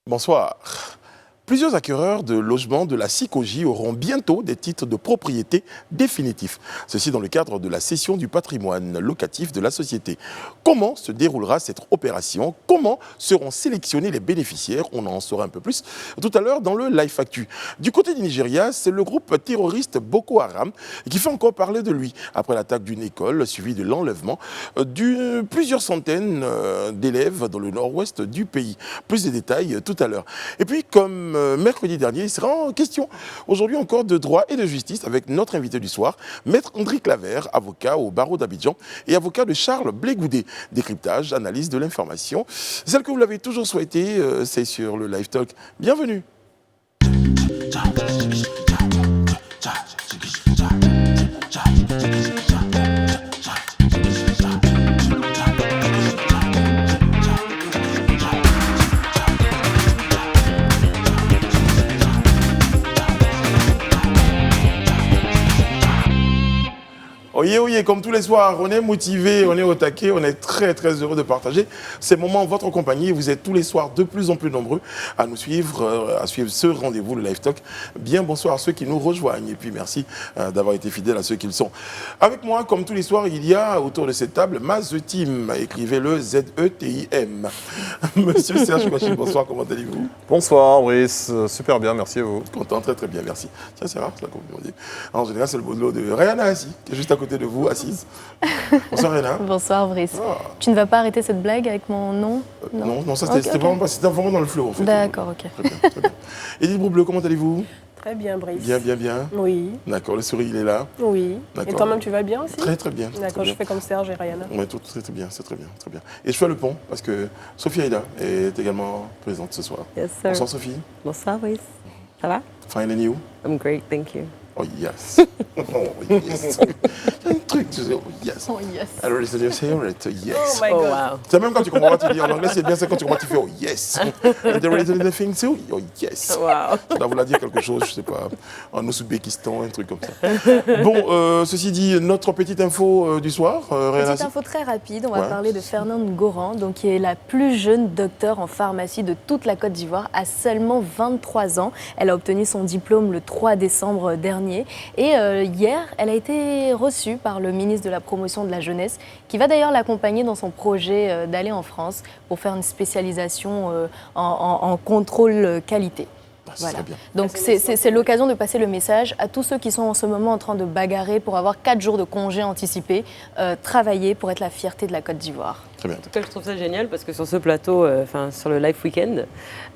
Bonsoir. Plusieurs acquéreurs de logements de la SICOJ auront bientôt des titres de propriété définitifs. Ceci dans le cadre de la cession du patrimoine locatif de la société. Comment se déroulera cette opération? Comment seront sélectionnés les bénéficiaires? On en saura un peu plus tout à l'heure dans le Live Actu. Du côté du Nigeria, c'est le groupe terroriste Boko Haram qui fait encore parler de lui après l'attaque d'une école suivie de l'enlèvement de plusieurs centaines d'élèves dans le nord-ouest du pays. Plus de détails tout à l'heure. Et puis, comme mercredi dernier, il sera en question aujourd'hui encore de droit et de justice avec notre invité du soir, Maître André Claver, avocat au barreau d'Abidjan et avocat de Charles Blé-Goudé. Décryptage, analyse de l'information. Celle que vous l'avez toujours souhaité, c'est sur le Live Talk. Bienvenue. Oyez, oyez, comme tous les soirs, on est motivé, on est au taquet, on est très très heureux de partager ces moments en votre compagnie. Vous êtes tous les soirs de plus en plus nombreux à nous suivre, à suivre ce rendez-vous, le Live Talk. Bien bonsoir à ceux qui nous rejoignent et puis merci d'avoir été fidèles à ceux qui le sont. Avec moi, comme tous les soirs, il y a autour de cette table Mazetim, écrivez-le Z-E-T-I-M. Monsieur Serge Kouachi, bonsoir, comment allez-vous? Bonsoir, Brice, super bien, merci à vous. Content, très très bien, merci. Tiens, c'est rare, ça, comme on dit. En général, c'est le boulot de Rihanna Assi, qui est juste à côté de vous, assise. Bonsoir Rihanna. Bonsoir Brice. Ah. Tu ne vas pas arrêter cette blague avec mon nom? Non, ça c'était vraiment dans le flow en fait. D'accord, ok. Très bien, très bien. Edith Broubleu, comment allez-vous? Très bien, Brice. Bien. Oui. D'accord, le sourire il est là. Oui. D'accord. Et toi-même, tu vas bien aussi? Très très bien. D'accord, je fais comme Serge et Rihanna. Oui, tout très bien, c'est très bien, très bien. Et je fais le pont parce que Sophie Aïda est également présente ce soir. Yes, sir. Bonsoir Sophie. Bonsoir, Brice. Ça va? Fine and you? I'm great, thank you. Oh yes. Oh yes. Il y a un truc, tu sais, oh yes. Oh yes. Alors, it's your favorite, yes. Oh my Oh, God. wow. C'est même quand tu comprends pas, tu dis en anglais, c'est bien, c'est quand tu comprends, tu fais oh yes. And the little thing too, oh yes. Wow. Ça doit vouloir dire quelque chose, je sais pas, en Ouzbékistan, un truc comme ça. Bon, ceci dit, notre petite info du soir, Rihanna. Petite info très rapide, on va Ouais. parler de Fernande Goran, donc, qui est la plus jeune docteure en pharmacie de toute la Côte d'Ivoire, à seulement 23 ans. Elle a obtenu son diplôme le 3 décembre dernier. Et hier, elle a été reçue par le ministre de la Promotion de la Jeunesse, qui va d'ailleurs l'accompagner dans son projet d'aller en France pour faire une spécialisation en contrôle qualité. C'est Voilà. très bien. Donc c'est l'occasion de passer le message à tous ceux qui sont en ce moment en train de bagarrer pour avoir 4 jours de congé anticipés, travailler pour être la fierté de la Côte d'Ivoire. Très bien. En tout cas, je trouve ça génial parce que sur ce plateau, sur le Live Weekend,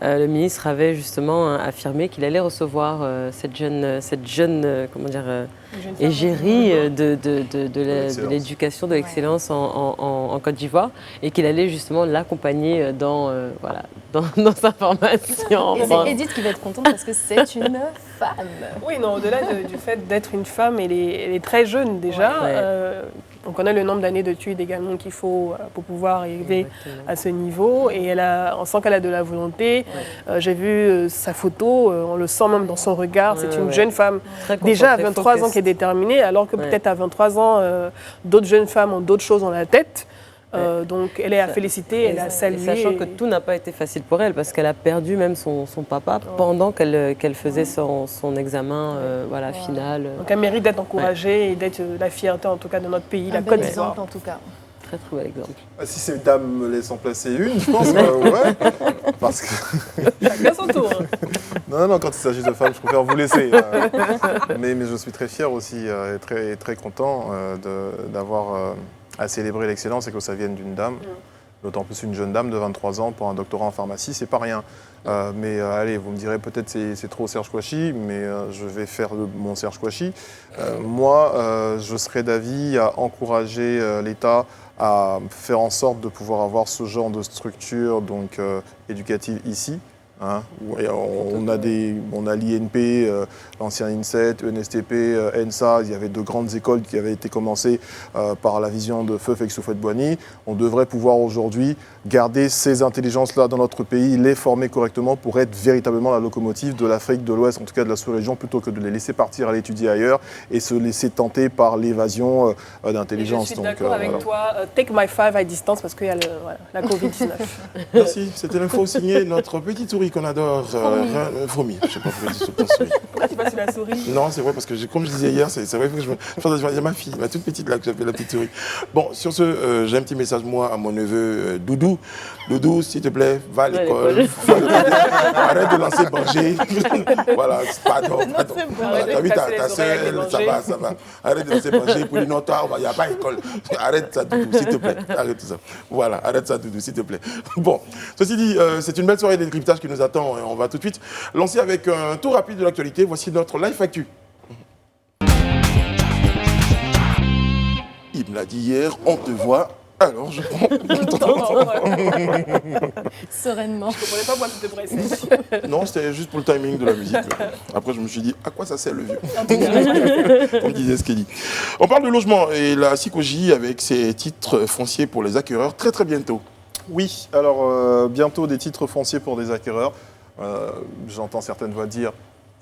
le ministre avait justement affirmé qu'il allait recevoir cette jeune comment dire, égérie de l'éducation, de l'excellence en Côte d'Ivoire et qu'il allait justement l'accompagner dans sa formation. Et c'est Edith qui va être contente parce que c'est une femme. Oui, non, au-delà du fait d'être une femme, elle est très jeune déjà. Ouais. On connaît le nombre d'années d'études également qu'il faut pour pouvoir arriver à ce niveau. Et on sent qu'elle a de la volonté. J'ai vu sa photo, on le sent même dans son regard. C'est une jeune femme Très déjà à concentrée, 23 ans focus. qui est déterminée, alors que peut-être à 23 ans, d'autres jeunes femmes ont d'autres choses dans la tête. Donc elle est à féliciter, elle est à saluer. Sachant que tout n'a pas été facile pour elle, parce qu'elle a perdu même son papa pendant qu'elle faisait son examen final. Donc elle mérite d'être encouragée et d'être la fierté en tout cas de notre pays, la Un Côte bel d'Ivoire. exemple en tout cas. Très très bel exemple. Si ces dames me laissent en placer une, je pense que ouais. Parce que Chacun son tour. non, quand il s'agit de femmes, je préfère vous laisser. Mais je suis très fier aussi et très, très content d'avoir à célébrer l'excellence et que ça vienne d'une dame. D'autant plus une jeune dame de 23 ans pour un doctorat en pharmacie, c'est pas rien. Mais allez, vous me direz peut-être c'est trop Serge Kouachi, mais je vais faire mon Serge Kouachi. Moi, je serais d'avis à encourager l'État à faire en sorte de pouvoir avoir ce genre de structure donc, éducative ici. Hein, on a l'INP, l'ancien INSET, ENSTP, ENSA, il y avait de grandes écoles qui avaient été commencées par la vision de Feu Félix Houphouët-Boigny. On devrait pouvoir aujourd'hui garder ces intelligences-là dans notre pays, les former correctement pour être véritablement la locomotive de l'Afrique de l'Ouest, en tout cas de la sous-région, plutôt que de les laisser partir à l'étudier ailleurs et se laisser tenter par l'évasion d'intelligence. Je suis d'accord avec toi, take my five à distance parce qu'il y a la Covid-19. Merci, c'était l'info signée notre petit touriste. série qu'on adore, Fourmi. Je ne sais pas pourquoi je dis tout le temps souris. Pourquoi tu passes sur la souris? Non, c'est vrai, parce que comme je disais hier, c'est vrai que je pense à ma fille, ma toute petite là, que j'appelle la petite souris. Bon, sur ce, j'ai un petit message, moi, à mon neveu Doudou. Doudou, s'il te plaît, va à l'école. Arrête de lancer Banger. Voilà, pardon. Voilà, t'as vu ta sœur, ça va. Arrête de lancer Banger. Pour lui, non, toi, il n'y a pas d'école. Arrête ça, Doudou, s'il te plaît. Arrête tout ça. Voilà, arrête ça, Doudou, s'il te plaît. Bon, ceci dit, c'est une belle soirée de décryptage qui nous attend. On va tout de suite lancer avec un tour rapide de l'actualité. Voici notre Life Actu. Il me l'a dit hier, on te voit. Alors, je prends. Sereinement. Je ne comprenais pas pourquoi tu te pressais. Non, c'était juste pour le timing de la musique. Après, je me suis dit, à quoi ça sert le vieux? Comme disait Skelly. On parle de logement et la CICOJ avec ses titres fonciers pour les acquéreurs très très bientôt. Oui, alors bientôt des titres fonciers pour des acquéreurs. J'entends certaines voix dire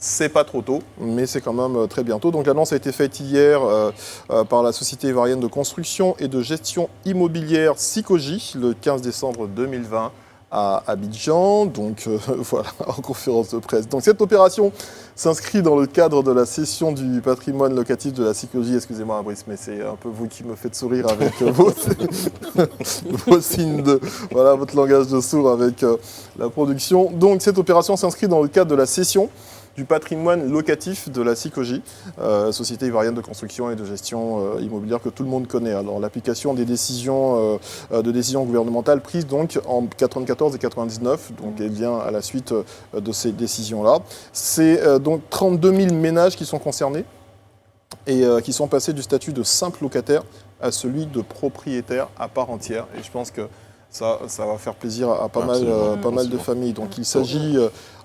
c'est pas trop tôt, mais c'est quand même très bientôt. Donc l'annonce a été faite hier par la Société ivoirienne de construction et de gestion immobilière CICOJ le 15 décembre 2020 à Abidjan, donc voilà, en conférence de presse. Donc cette opération s'inscrit dans le cadre de la cession du patrimoine locatif de la CICOJ. Excusez-moi Brice, mais c'est un peu vous qui me faites sourire avec vos signes de... Voilà, votre langage de sourd avec la production. Donc cette opération s'inscrit dans le cadre de la cession du patrimoine locatif de la CICOJ, Société ivoirienne de construction et de gestion immobilière que tout le monde connaît. Alors l'application des décisions gouvernementales prises donc en 94 et 99, donc est bien à la suite de ces décisions-là. C'est donc 32 000 ménages qui sont concernés et qui sont passés du statut de simple locataire à celui de propriétaire à part entière. Et je pense que ça va faire plaisir à pas mal de familles. Donc il s'agit,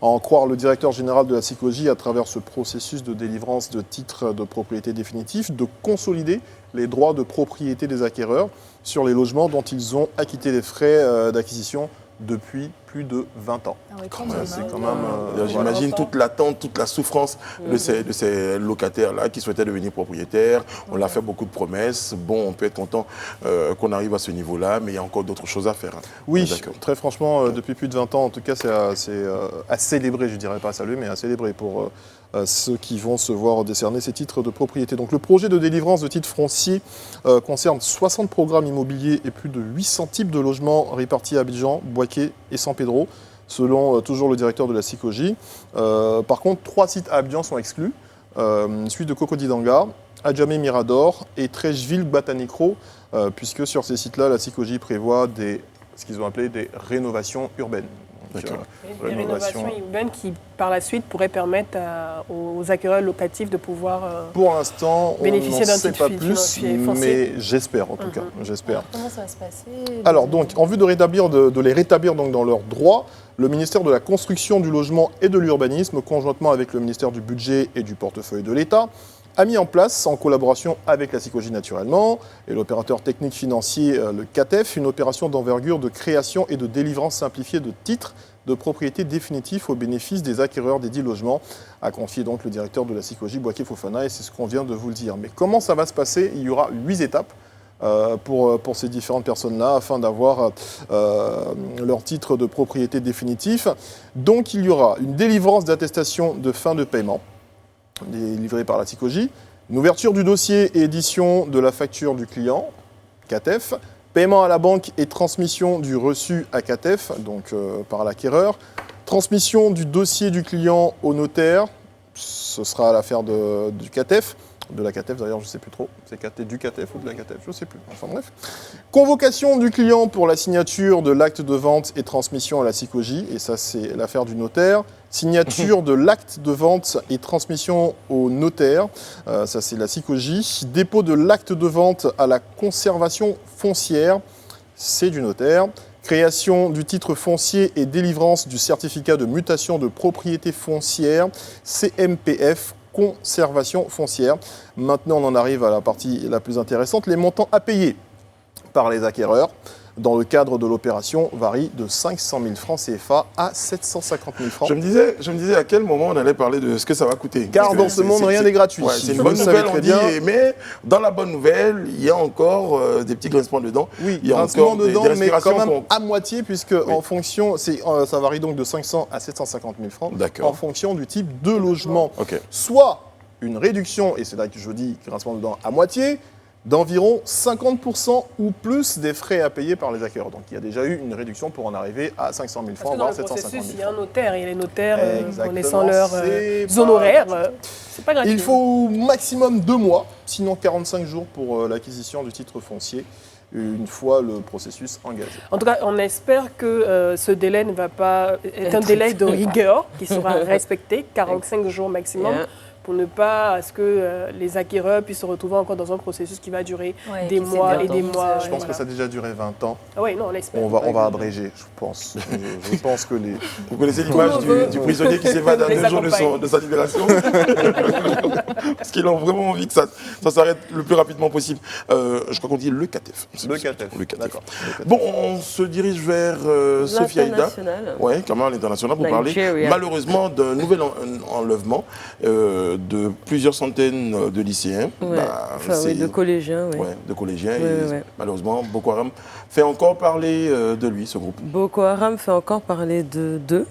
à en croire le directeur général de la CICOJ, à travers ce processus de délivrance de titres de propriété définitifs, de consolider les droits de propriété des acquéreurs sur les logements dont ils ont acquitté les frais d'acquisition depuis plus de 20 ans. Ah oui, C'est quand même... J'imagine toute l'attente, toute la souffrance de ces locataires-là qui souhaitaient devenir propriétaires. On leur a fait beaucoup de promesses. Bon, on peut être content qu'on arrive à ce niveau-là, mais il y a encore d'autres choses à faire. Oui, très franchement, depuis plus de 20 ans, en tout cas, c'est à célébrer, je ne dirais pas à saluer, mais à célébrer pour ceux qui vont se voir décerner ces titres de propriété. Donc le projet de délivrance de titres fonciers concerne 60 programmes immobiliers et plus de 800 types de logements répartis à Abidjan, Boaké et San Pedro, selon toujours le directeur de la CICOJ. Par contre, 3 sites à Abidjan sont exclus, celui de Cocodidanga, Adjamé Mirador et Trècheville Batanicro, puisque sur ces sites-là, la CICOJ prévoit ce qu'ils ont appelé des rénovations urbaines. Des rénovations urbaines qui, par la suite, pourraient permettre aux acquéreurs locatifs de pouvoir pour l'instant, bénéficier d'un titre financier, mais j'espère en tout cas. J'espère. Comment ça va se passer? Alors, donc, en vue de les rétablir donc, dans leurs droits, le ministère de la Construction, du Logement et de l'Urbanisme, conjointement avec le ministère du Budget et du Portefeuille de l'État, a mis en place, en collaboration avec la CICOJ naturellement, et l'opérateur technique financier, le CATEF, une opération d'envergure de création et de délivrance simplifiée de titres de propriété définitifs au bénéfice des acquéreurs des 10 logements, a confié donc le directeur de la CICOJ, Boaké Fofana, et c'est ce qu'on vient de vous le dire. Mais comment ça va se passer? Il y aura 8 étapes pour ces différentes personnes-là, afin d'avoir leur titre de propriété définitif. Donc il y aura une délivrance d'attestation de fin de paiement, délivrée par la CICOJ, une ouverture du dossier et édition de la facture du client, CATEF, paiement à la banque et transmission du reçu à CATEF, donc par l'acquéreur, transmission du dossier du client au notaire, ce sera à l'affaire du CATEF, de la CATEF d'ailleurs, je ne sais plus trop, c'est du CATEF ou de la CATEF, je ne sais plus, enfin bref. Convocation du client pour la signature de l'acte de vente et transmission à la CICOJ, et ça c'est l'affaire du notaire. Signature de l'acte de vente et transmission au notaire, ça c'est la CICOJ. Dépôt de l'acte de vente à la conservation foncière, c'est du notaire. Création du titre foncier et délivrance du certificat de mutation de propriété foncière, CMPF, conservation foncière. Maintenant, on en arrive à la partie la plus intéressante, les montants à payer par les acquéreurs. dans le cadre de l'opération varie de 500 000 francs CFA à 750 000 francs. Je me disais à quel moment on allait parler de ce que ça va coûter. Car dans ce monde, rien n'est gratuit. Ouais, c'est une Vous bonne le savez nouvelle, très on dit, bien. mais dans la bonne nouvelle, il y a encore des petits grincements dedans. Oui, il y a grincement encore dedans, des mais respirations quand même à moitié, puisque en fonction, ça varie donc de 500 à 750 000 francs, D'accord. en fonction du type de logement. Ok. Soit une réduction, et c'est là que je dis grincement dedans à moitié, d'environ 50% ou plus des frais à payer par les acquéreurs. Donc il y a déjà eu une réduction pour en arriver à 500 000 Parce francs, que dans voire le 750 processus, 000 il y a un francs. notaire, et les notaires, Exactement, connaissant leurs c'est pas honoraires, gratuit. c'est pas gratuit. Il faut maximum 2 mois, sinon 45 jours pour l'acquisition du titre foncier, une fois le processus engagé. En tout cas, on espère que ce délai ne va pas être un délai de rigueur qui sera respecté, 45 jours maximum, Yeah. pour ne pas à ce que les acquéreurs puissent se retrouver encore dans un processus qui va durer Ouais, des qui mois et s'étend. des mois. Je pense que ça a déjà duré 20 ans. Ah oui, non, on espère. On va abréger, je pense. Je pense que les... Vous connaissez l'image du prisonnier qui s'évade à Les 2 jours de sa libération. Parce qu'ils ont vraiment envie que ça s'arrête le plus rapidement possible. Je crois qu'on dit le CATEF. Le CATEF. Le CATEF. D'accord. Bon, on se dirige vers Sophie Aïda. L'international. Oui, quand même à l'international pour parler Nigeria. malheureusement d'un nouvel enlèvement de plusieurs centaines de lycéens. Ouais. Enfin, c'est- oui, de collégiens, oui. ouais, de collégiens. Ouais, et ouais. Malheureusement, Boko Haram fait encore parler de lui, ce groupe. Boko Haram fait encore parler d'eux.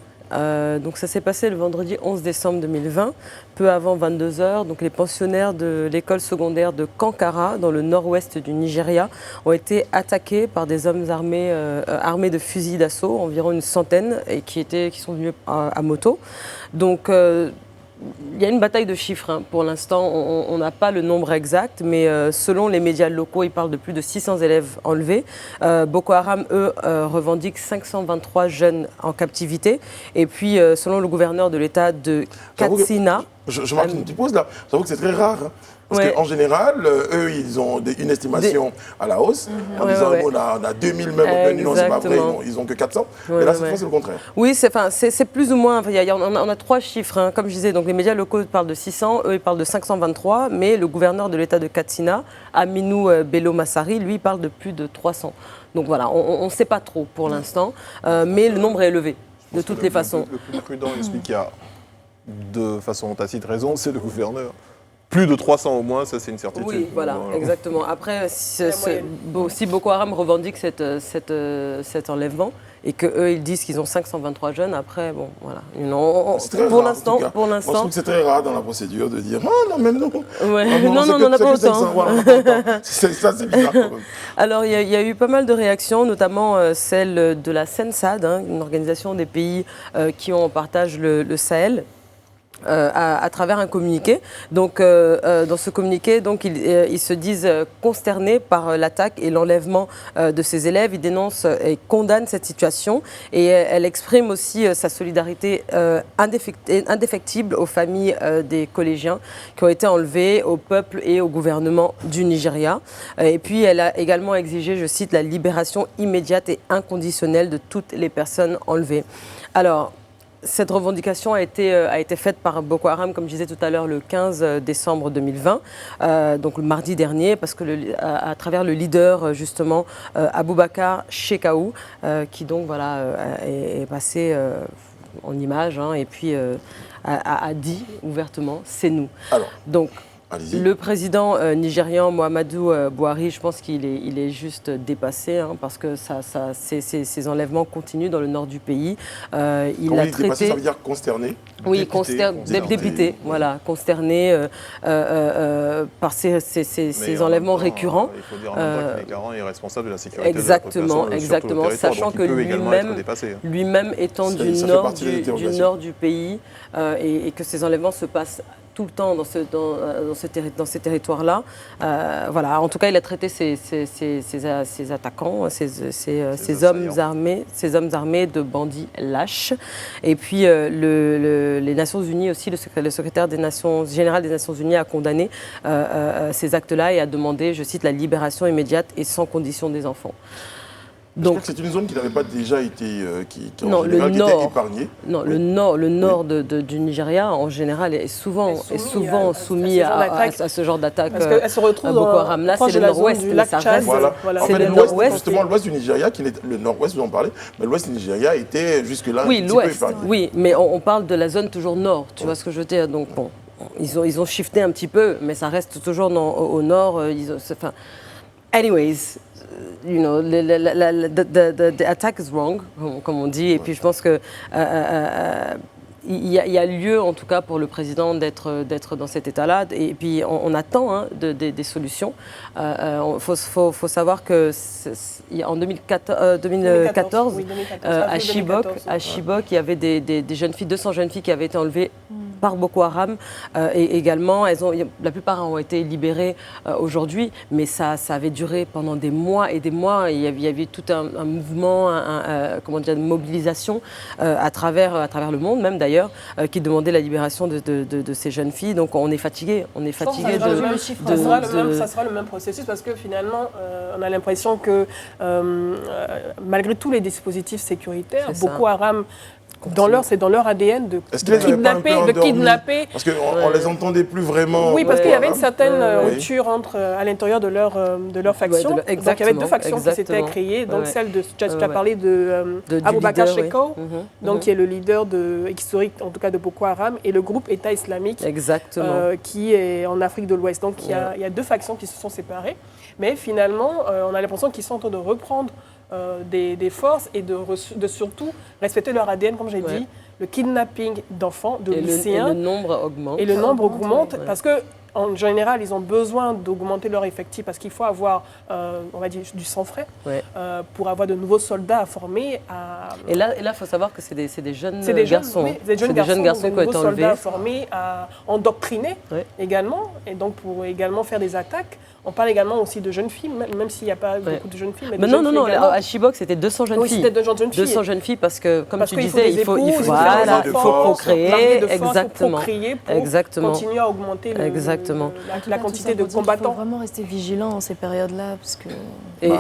Donc ça s'est passé le vendredi 11 décembre 2020, peu avant 22 h. Donc les pensionnaires de l'école secondaire de Kankara, dans le nord-ouest du Nigeria, ont été attaqués par des hommes armés, armés de fusils d'assaut, environ une centaine, et qui sont venus à moto. Donc il y a une bataille de chiffres. Hein. Pour l'instant, on n'a pas le nombre exact, mais selon les médias locaux, ils parlent de plus de 600 élèves enlevés. Boko Haram, eux, revendiquent 523 jeunes en captivité. Et puis, selon le gouverneur de l'État de J'avoue que- Katsina, Je marque une petite pause là. J'avoue que c'est très rare. Hein. Parce Ouais. qu'en général, eux, ils ont une estimation à la hausse. En Ouais, disant, ouais, bon, on a 2000 même, non, c'est pas vrai, Exactement. ils ont que 400. Ouais, Mais là, ouais, cette fois, ouais. c'est le contraire. oui, c'est plus ou moins. Enfin, on a 3 chiffres, hein. Comme je disais. Donc les médias locaux parlent de 600, eux ils parlent de 523, mais le gouverneur de l'État de Katsina, Aminou Bello Massari, lui parle de plus de 300. Donc voilà, on ne sait pas trop pour l'instant, mais le nombre est élevé de toutes les façons. Le plus prudent et celui qui a de façon tacite raison, c'est le gouverneur. Plus de 300 au moins, ça c'est une certitude. Oui, voilà, exactement. Après, si Boko Haram revendique cet enlèvement et qu'eux, ils disent qu'ils ont 523 jeunes, après, bon, voilà. C'est très Pour rare, en l'instant, tout cas. pour Moi, je trouve l'instant. que c'est très rare dans la procédure de dire ah non, même non. Ouais. Ah, Non, c'est on que- n'en a c'est pas que 500, autant. voilà, on en a pas autant. Ça, c'est bizarre quand même. Alors, il y a eu pas mal de réactions, notamment celle de la CENSAD, hein, une organisation des pays qui ont en partage le Sahel. À travers un communiqué. Donc, dans ce communiqué, donc, ils se disent consternés par l'attaque et l'enlèvement de ces élèves. Ils dénoncent et condamnent cette situation. Et elle exprime aussi sa solidarité indéfectible aux familles des collégiens qui ont été enlevés, au peuple et au gouvernement du Nigeria. Et puis, elle a également exigé, je cite, la libération immédiate et inconditionnelle de toutes les personnes enlevées. Alors, cette revendication a été faite par Boko Haram, comme je disais tout à l'heure, le 15 décembre 2020, donc le mardi dernier, parce que à travers le leader, justement, Aboubakar Shekau, qui donc voilà, est passé en image, hein, et puis a dit ouvertement, c'est nous. Alors, Donc, allez-y. le président nigérian Muhammadu Buhari, je pense qu'il est juste dépassé, hein, parce que ces enlèvements continuent dans le nord du pays. Il Quand a il était passé, traité... ça veut dire consterné. Oui, Dépité. dépité, voilà, consterné par ces enlèvements récurrents. Il faut dire en même temps qu'il est garant et responsable de la sécurité de la Exactement, population sur tout le territoire, sachant donc il que peut également être lui-même, dépassé. lui-même étant Ça du fait nord partie des du interrogations. nord du pays et que ces enlèvements se passent tout le temps dans ces territoires-là. Voilà. En tout cas, il a traité ces attaquants, ces hommes armés de bandits lâches. Et puis, les Nations Unies aussi, le secrétaire général des Nations Unies a condamné ces actes-là et a demandé, je cite, la libération immédiate et sans condition des enfants. Je crois que c'est une zone qui n'avait pas déjà été, qui en non, général, qui était épargnée. Non, le nord du Nigeria, en général, est souvent soumis à ce genre d'attaque. Parce qu'elle se retrouve Boko Haram. Là, c'est le nord-ouest, mais ça reste. Voilà. En C'est fait, le nord-ouest. Justement, l'ouest du Nigeria, le nord-ouest, vous en parlez, mais l'ouest du Nigeria était jusque-là Oui, un petit peu l'ouest. épargné. Oui, mais on parle de la zone toujours nord. Tu vois ce que je veux dire? Donc, bon, ils ont shifté un petit peu, mais ça reste toujours au nord. Anyways, you know, the attack is wrong, comme on dit. Et puis je pense que il y a lieu, en tout cas, pour le président d'être dans cet état-là. Et puis on attend des solutions. Faut savoir que en 2014, à Chibok, il y avait des jeunes filles, 200 jeunes filles qui avaient été enlevées par Boko Haram. Et également, la plupart ont été libérées aujourd'hui, mais ça avait duré pendant des mois et des mois. Il y avait tout un mouvement, une mobilisation à travers le monde, même d'ailleurs, qui demandait la libération de ces jeunes filles. Donc on est fatigué. Ça sera le même processus parce que finalement, on a l'impression que malgré tous les dispositifs sécuritaires, Boko Haram, c'est dans leur ADN de kidnapper. Parce qu'on ne les entendait plus vraiment. Oui, parce qu'il y avait une certaine rupture à l'intérieur de leur faction. Donc il y avait deux factions qui s'étaient créées. Donc celle de, tu as parlé de Aboubakar Shekau, qui est le leader historique, en tout cas de Boko Haram, et le groupe État islamique, qui est en Afrique de l'Ouest. Donc il y a deux factions qui se sont séparées. Mais finalement, on a l'impression qu'ils sont en train de reprendre des forces et de surtout respecter leur ADN, comme j'ai dit, le kidnapping d'enfants, de lycéens. Et le nombre augmente. Et le nombre augmente parce que en général, ils ont besoin d'augmenter leur effectif parce qu'il faut avoir, on va dire, du sang frais pour avoir de nouveaux soldats à former. Et là, il faut savoir que c'est des jeunes garçons. Oui, des jeunes garçons qui ont été enlevés. Soldats à former, à endoctriner également, et donc pour également faire des attaques. On parle également aussi de jeunes filles, même s'il n'y a pas beaucoup de jeunes filles. Mais non, à Chibok, c'était 200 jeunes filles. C'était 200 jeunes filles parce que, comme tu disais, il faut procréer. Exactement. Pour continuer à augmenter la quantité de combattants. Il faut vraiment rester vigilant en ces périodes-là. Parce que... Et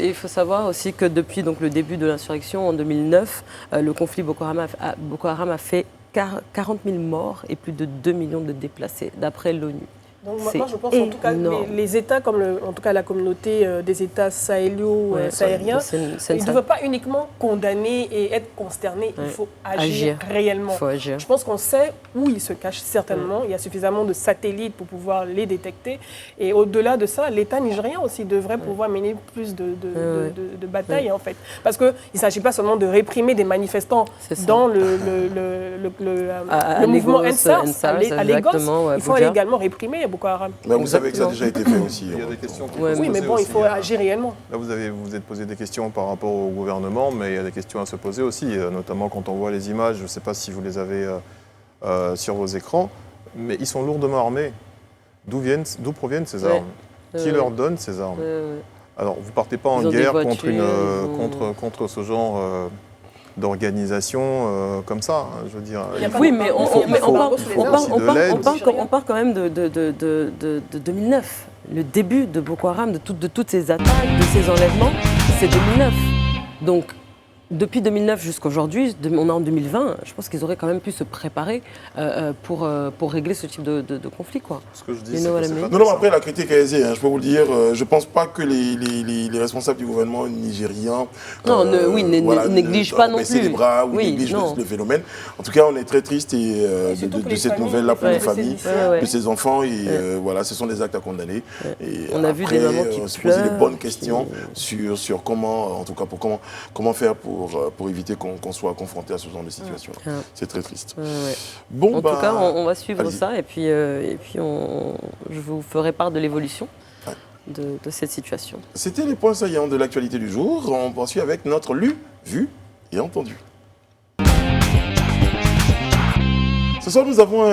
il faut savoir aussi que depuis le début de l'insurrection en 2009, le conflit Boko Haram a fait 40 000 morts et plus de 2 millions de déplacés, d'après l'ONU. Donc moi, je pense en tout cas les États, comme en tout cas la communauté des États sahéliens, ils ne doivent pas uniquement condamner et être consternés, il faut agir réellement. Je pense qu'on sait où ils se cachent certainement, il y a suffisamment de satellites pour pouvoir les détecter. Et au-delà de ça, l'État nigérien aussi devrait pouvoir mener plus de batailles en fait. Parce qu'il ne s'agit pas seulement de réprimer des manifestants dans le mouvement Ensar à Lagos, il faut également réprimer Boko Haram. Mais vous savez que ça a déjà été fait aussi. Il y a des questions. Oui, mais bon, il faut agir réellement. Là, vous êtes posé des questions par rapport au gouvernement, mais il y a des questions à se poser aussi, notamment quand on voit les images. Je ne sais pas si vous les avez sur vos écrans, mais ils sont lourdement armés. D'où proviennent ces armes? Qui leur donne ces armes? Alors, vous ne partez pas en guerre contre ce genre d'organisation comme ça, je veux dire. Oui, mais on part quand même de 2009. Le début de Boko Haram, de toutes ces attaques, de ces enlèvements, c'est 2009. Donc, depuis 2009 jusqu'à aujourd'hui, on est en 2020, je pense qu'ils auraient quand même pu se préparer pour régler ce type de conflit, quoi. Ce que je dis, Non, après la critique est aisée, je peux vous le dire. Je ne pense pas que les responsables du gouvernement nigérien négligent pas non plus. Les bras ou négligent le phénomène. En tout cas, on est très triste de cette nouvelle-là pour les familles, de ces enfants. Et voilà, ce sont des actes à condamner. Et on a vu des mamans qui se poser des bonnes questions sur comment, en tout cas, comment faire pour éviter qu'on soit confronté à ce genre de situation. C'est très triste. Bon, en tout cas, on va suivre ça et puis je vous ferai part de l'évolution de cette situation. C'était les points saillants de l'actualité du jour. On poursuit avec notre lu, vu et entendu. Ce soir, nous avons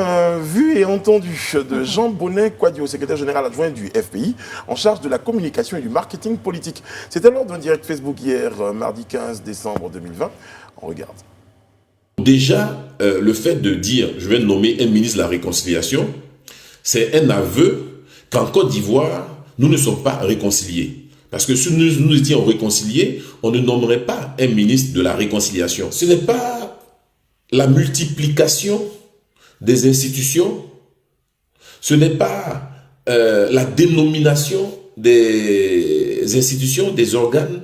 vu et entendu de Jean Bonnet-Kouadio, secrétaire général adjoint du FPI, en charge de la communication et du marketing politique. C'était lors d'un direct Facebook hier, mardi 15 décembre 2020. On regarde. Déjà, le fait de dire « je vais nommer un ministre de la Réconciliation », c'est un aveu qu'en Côte d'Ivoire, nous ne sommes pas réconciliés. Parce que si nous étions réconciliés, on ne nommerait pas un ministre de la réconciliation. Ce n'est pas la multiplication des institutions, ce n'est pas la dénomination des institutions, des organes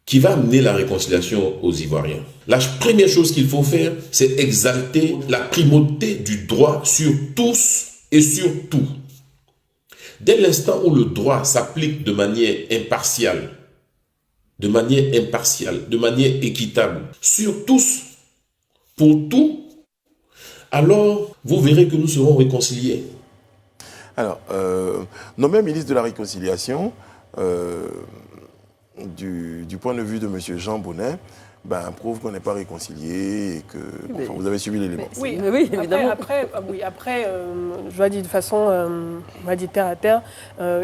qui va amener la réconciliation aux Ivoiriens. La première chose qu'il faut faire, c'est exalter la primauté du droit sur tous et sur tout. Dès l'instant où le droit s'applique de manière impartiale, de manière équitable, sur tous, pour tout, alors vous verrez que nous serons réconciliés. Alors, nommé ministre de la Réconciliation, du point de vue de M. Jean Bonnet, prouve qu'on n'est pas réconcilié et que vous avez suivi l'élément. Oui, évidemment. Après, je dois dire de façon, on va dire terre à terre,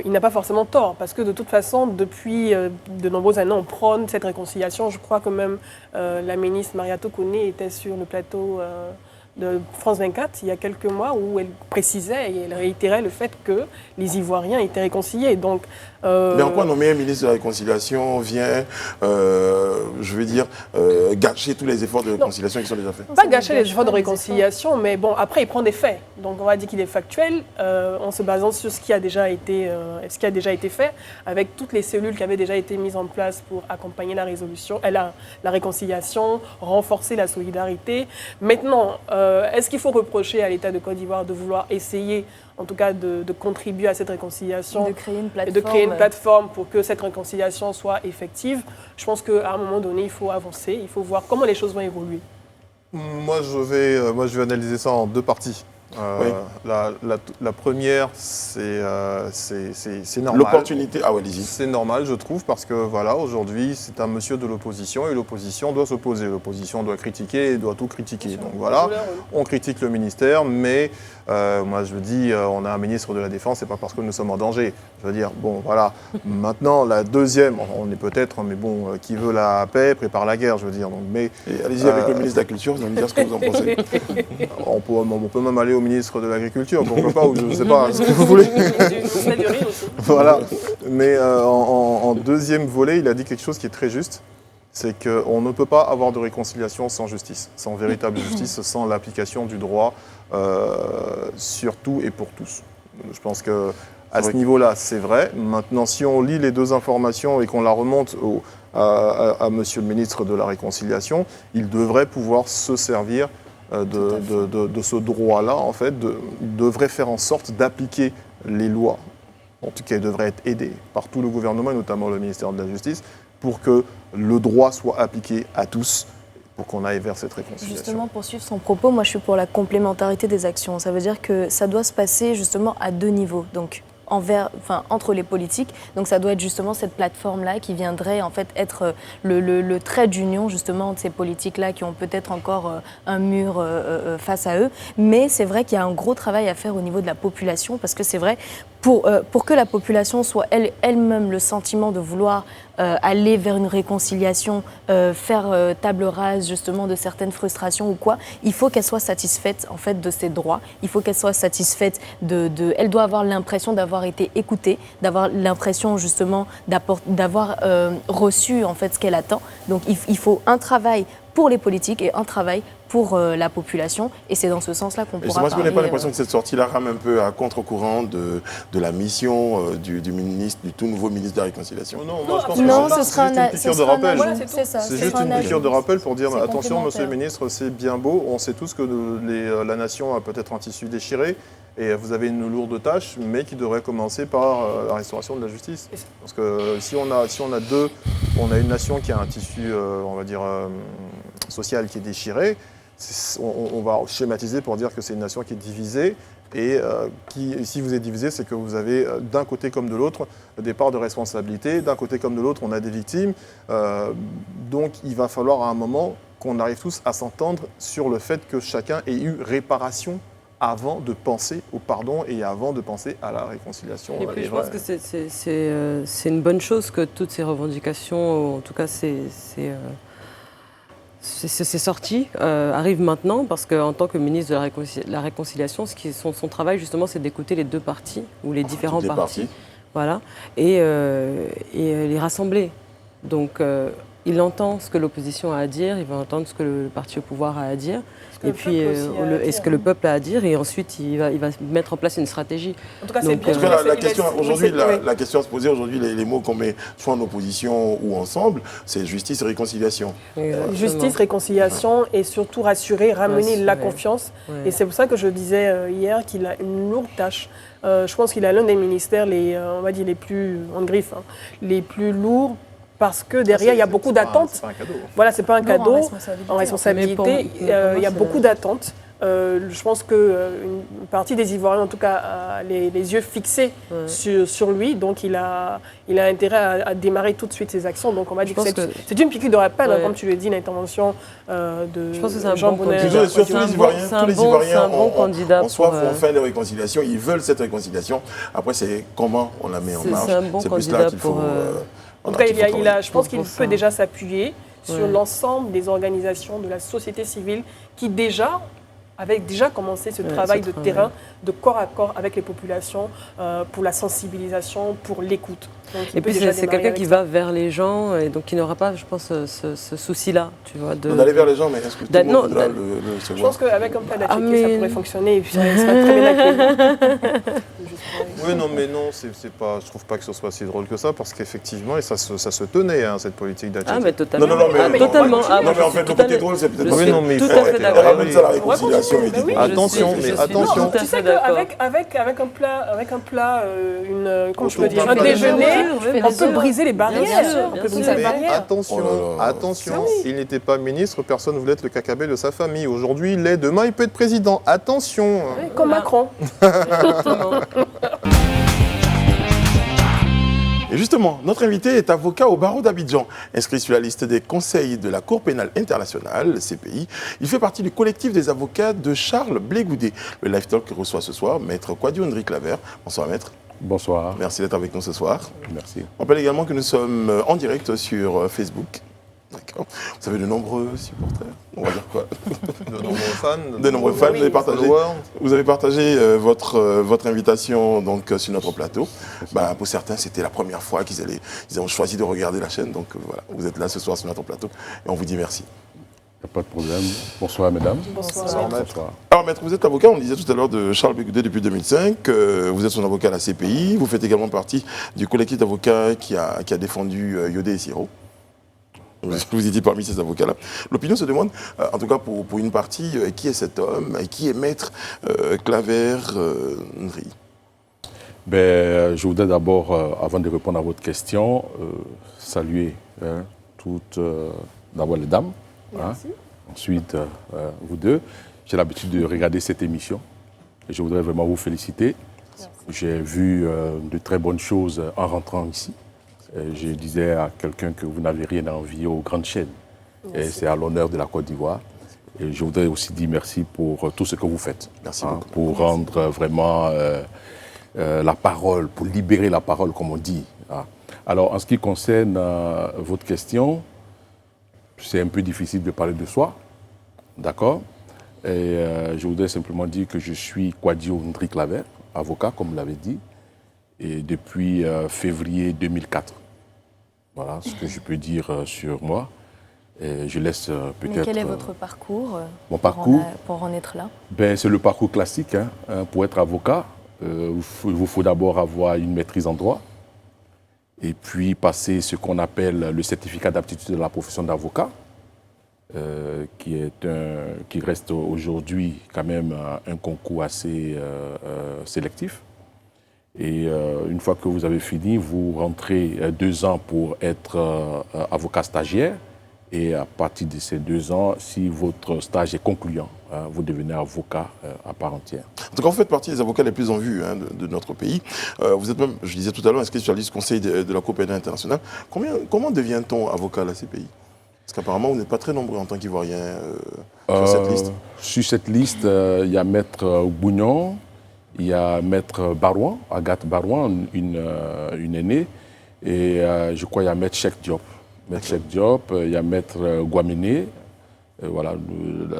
il n'a pas forcément tort, parce que de toute façon, depuis de nombreuses années, on prône cette réconciliation. Je crois que même la ministre Maria Tokone était sur le plateau de France 24 il y a quelques mois où elle précisait et elle réitérait le fait que les Ivoiriens étaient réconciliés. Donc, mais en quoi nommer un ministre de la Réconciliation vient, gâcher tous les efforts de réconciliation qui sont déjà faits? Pas gâcher les efforts de réconciliation, mais bon, après, il prend des faits. Donc, on va dire qu'il est factuel en se basant sur ce qui a déjà été fait, avec toutes les cellules qui avaient déjà été mises en place pour accompagner la résolution, la réconciliation, renforcer la solidarité. Maintenant, est-ce qu'il faut reprocher à l'État de Côte d'Ivoire de vouloir essayer, en tout cas, de contribuer à cette réconciliation, de créer une plateforme pour que cette réconciliation soit effective? Je pense qu'à un moment donné, il faut avancer, il faut voir comment les choses vont évoluer. Moi, je vais analyser ça en deux parties. Oui. La première, c'est normal. L'opportunité, allez-y. C'est normal, je trouve, parce que voilà, aujourd'hui, c'est un monsieur de l'opposition et l'opposition doit s'opposer. L'opposition doit critiquer et doit tout critiquer. Donc voilà, on critique le ministère, mais moi je dis, on a un ministre de la Défense, c'est pas parce que nous sommes en danger. Je veux dire, bon, voilà. Maintenant, la deuxième, on est peut-être, mais bon, qui veut la paix prépare la guerre, je veux dire. Donc, mais allez-y avec le ministre de la Culture, vous allez me dire ce que vous en pensez. on peut même aller au ministre de l'Agriculture, pourquoi pas, ou je ne sais pas, ce que vous voulez. Voilà. Mais en deuxième volet, il a dit quelque chose qui est très juste, c'est qu'on ne peut pas avoir de réconciliation sans justice, sans véritable justice, sans l'application du droit sur tout et pour tous. Je pense qu'à ce niveau-là, c'est vrai. Maintenant, si on lit les deux informations et qu'on la remonte à monsieur le ministre de la Réconciliation, il devrait pouvoir se servir de ce droit-là, en fait, il devrait faire en sorte d'appliquer les lois. En tout cas, il devrait être aidé par tout le gouvernement, et notamment le ministère de la Justice, pour que le droit soit appliqué à tous, pour qu'on aille vers cette réconciliation. Justement, pour suivre son propos, moi je suis pour la complémentarité des actions. Ça veut dire que ça doit se passer justement à deux niveaux. Donc, entre les politiques. Donc ça doit être justement cette plateforme-là qui viendrait en fait être le trait d'union justement de ces politiques-là qui ont peut-être encore un mur face à eux. Mais c'est vrai qu'il y a un gros travail à faire au niveau de la population parce que c'est vrai, pour que la population soit elle-même le sentiment de vouloir aller vers une réconciliation, faire table rase justement de certaines frustrations ou quoi, il faut qu'elle soit satisfaite en fait de ses droits, il faut qu'elle soit satisfaite elle doit avoir l'impression d'avoir été écoutée, d'avoir l'impression justement d'avoir reçu en fait ce qu'elle attend. Donc il faut un travail pour les politiques et un travail pour la population. Et c'est dans ce sens-là qu'on pourra parler. Moi, je n'ai pas l'impression que cette sortie-là rame un peu à contre-courant de la mission du tout nouveau ministre de la Réconciliation. Non, ce sera une piqûre de rappel. C'est juste une piqûre de rappel pour dire attention, monsieur le ministre, c'est bien beau. On sait tous que la nation a peut-être un tissu déchiré. Et vous avez une lourde tâche, mais qui devrait commencer par la restauration de la justice. Parce que si on a une nation qui a un tissu, on va dire, social qui est déchiré, on va schématiser pour dire que c'est une nation qui est divisée. Et si vous êtes divisé, c'est que vous avez d'un côté comme de l'autre des parts de responsabilité. D'un côté comme de l'autre, on a des victimes. Donc il va falloir à un moment qu'on arrive tous à s'entendre sur le fait que chacun ait eu réparation avant de penser au pardon et avant de penser à la réconciliation. Et puis je pense que c'est une bonne chose que toutes ces revendications, en tout cas c'est sorti, arrivent maintenant parce qu'en tant que ministre de la Réconciliation, son travail justement c'est d'écouter les deux parties ou les différents partis voilà, et les rassembler. Donc, il entend ce que l'opposition a à dire, il va entendre ce que le parti au pouvoir a à dire, et puis ce que le peuple a à dire, et ensuite il va mettre en place une stratégie. En tout cas, c'est bien. En tout cas, la question aujourd'hui, la question à se poser aujourd'hui, les mots qu'on met soit en opposition ou ensemble, c'est justice et réconciliation. Justice, réconciliation et surtout rassurer, ramener la confiance. Ouais. Et c'est pour ça que je disais hier qu'il a une lourde tâche. Je pense qu'il a l'un des ministères, on va dire les plus en griffe, hein, les plus lourds. Parce que derrière, il y a beaucoup d'attentes. C'est pas un cadeau. Voilà, c'est pas un cadeau. En responsabilité, il y a beaucoup d'attentes. Je pense qu'une partie des Ivoiriens, en tout cas, a les yeux fixés sur lui. Donc, il a intérêt à démarrer tout de suite ses actions. Donc, on va dire que c'est une piqûre de rappel, comme tu le dis, l'intervention de je pense que c'est Jean bon candidat. Tous les Ivoiriens bon candidat en soi font fin de réconciliation. Ils veulent cette réconciliation. Après, c'est comment on la met en marche. C'est un bon candidat pour... En tout cas, je pense qu'il peut déjà s'appuyer sur l'ensemble des organisations de la société civile qui avaient déjà commencé ce travail de terrain, de corps à corps avec les populations pour la sensibilisation, pour l'écoute. Et puis c'est quelqu'un qui va vers les gens et donc qui n'aura pas, je pense, ce souci-là, tu vois. D'aller vers les gens, mais est-ce que tout le monde voudra le je pense qu'avec un plat d'attiqué, ça pourrait fonctionner et puis ça serait très bien accueilli. Oui, non, mais non, je trouve pas que ce soit si drôle que ça, parce qu'effectivement, et ça se tenait, hein, cette politique d'attiqué. Ah, mais totalement. Non, mais totalement. Non, mais en fait, le côté drôle, c'est peut-être Oui, non, mais il tout faut à fait d'accord. ramène ça à la réconciliation. Attention, mais attention. Tu sais qu'avec un plat, comment je peux dire, un déjeuner, on peut briser les barrières. On peut briser les barrières. Attention, il n'était pas ministre, personne ne voulait être le cacabé de sa famille. Aujourd'hui, il l'est, demain, il peut être président. Attention. Comme Macron. Et justement, notre invité est avocat au barreau d'Abidjan, inscrit sur la liste des conseils de la Cour pénale internationale, CPI. Il fait partie du collectif des avocats de Charles Blé Goudé. Le live talk reçoit ce soir Maître Kouadio Ndri Claver. Bonsoir Maître. Bonsoir. Merci d'être avec nous ce soir. Merci. On rappelle également que nous sommes en direct sur Facebook. D'accord. Vous avez de nombreux supporters, on va dire quoi. De nombreux fans. De nombreux fans. Vous avez partagé votre invitation donc, sur notre plateau. Pour certains, c'était la première fois qu'ils ont choisi de regarder la chaîne. Donc voilà, vous êtes là ce soir sur notre plateau et on vous dit merci. Il n'y a pas de problème. Bonsoir mesdames. Bonsoir. Alors Maître, vous êtes avocat, on le disait tout à l'heure, de Charles Blé Goudé depuis 2005. Vous êtes son avocat à la CPI. Vous faites également partie du collectif d'avocats qui a défendu Yodé et Siro. Vous étiez parmi ces avocats-là. L'opinion se demande, en tout cas pour une partie, qui est cet homme, qui est Maître Claver Ndri. Je voudrais d'abord, avant de répondre à votre question, saluer toutes, d'abord les dames, ensuite vous deux. J'ai l'habitude de regarder cette émission et je voudrais vraiment vous féliciter. J'ai vu de très bonnes choses en rentrant ici. Je disais à quelqu'un que vous n'avez rien à envier aux grandes chaînes. Et c'est à l'honneur de la Côte d'Ivoire. Et je voudrais aussi dire merci pour tout ce que vous faites. Merci beaucoup. Pour rendre vraiment la parole, pour libérer la parole, comme on dit. Alors, en ce qui concerne votre question, c'est un peu difficile de parler de soi. D'accord? Et je voudrais simplement dire que je suis Kouadio Ndri Claver, avocat, comme vous l'avez dit, et depuis février 2004. Voilà ce que je peux dire sur moi. Et je laisse peut-être... Mais quel est votre parcours mon parcours pour en être là? C'est le parcours classique. Pour être avocat, il vous faut d'abord avoir une maîtrise en droit et puis passer ce qu'on appelle le certificat d'aptitude de la profession d'avocat, qui reste aujourd'hui quand même un concours assez sélectif. Et une fois que vous avez fini, vous rentrez 2 ans pour être avocat stagiaire. Et à partir de ces 2 ans, si votre stage est concluant, vous devenez avocat à part entière. En tout cas, vous faites partie des avocats les plus en vue de notre pays. Vous êtes même, je disais tout à l'heure, inscrit sur la liste conseil de la Cour pénale internationale. Comment devient-on avocat à la CPI? Parce qu'apparemment, vous n'êtes pas très nombreux en tant qu'Ivoirien sur cette liste. Sur cette liste, il y a Maître Bougnon, il y a Maître Barouan, Agathe Barouan, une aînée, et je crois qu'il y a Maître Cheikh Diop. Maître Cheikh Diop, il y a Maître Guaméné, voilà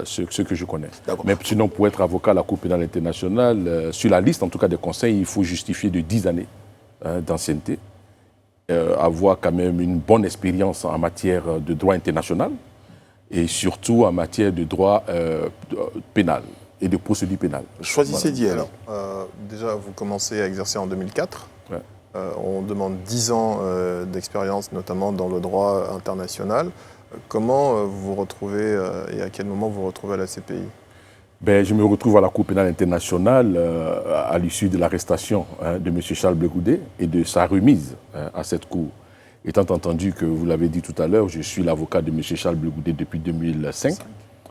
ceux que je connais. Mais sinon, pour être avocat à la Cour pénale internationale, sur la liste en tout cas des conseils, il faut justifier de 10 années d'ancienneté, avoir quand même une bonne expérience en matière de droit international et surtout en matière de droit pénal et de procédure pénale. Choisissez d'y aller. Déjà, vous commencez à exercer en 2004. Ouais. On demande 10 ans d'expérience, notamment dans le droit international. Comment vous vous retrouvez et à quel moment vous vous retrouvez à la CPI? Je me retrouve à la Cour pénale internationale à l'issue de l'arrestation de M. Charles Blé Goudet et de sa remise à cette Cour. Étant entendu que, vous l'avez dit tout à l'heure, je suis l'avocat de M. Charles Blé Goudet depuis 2005.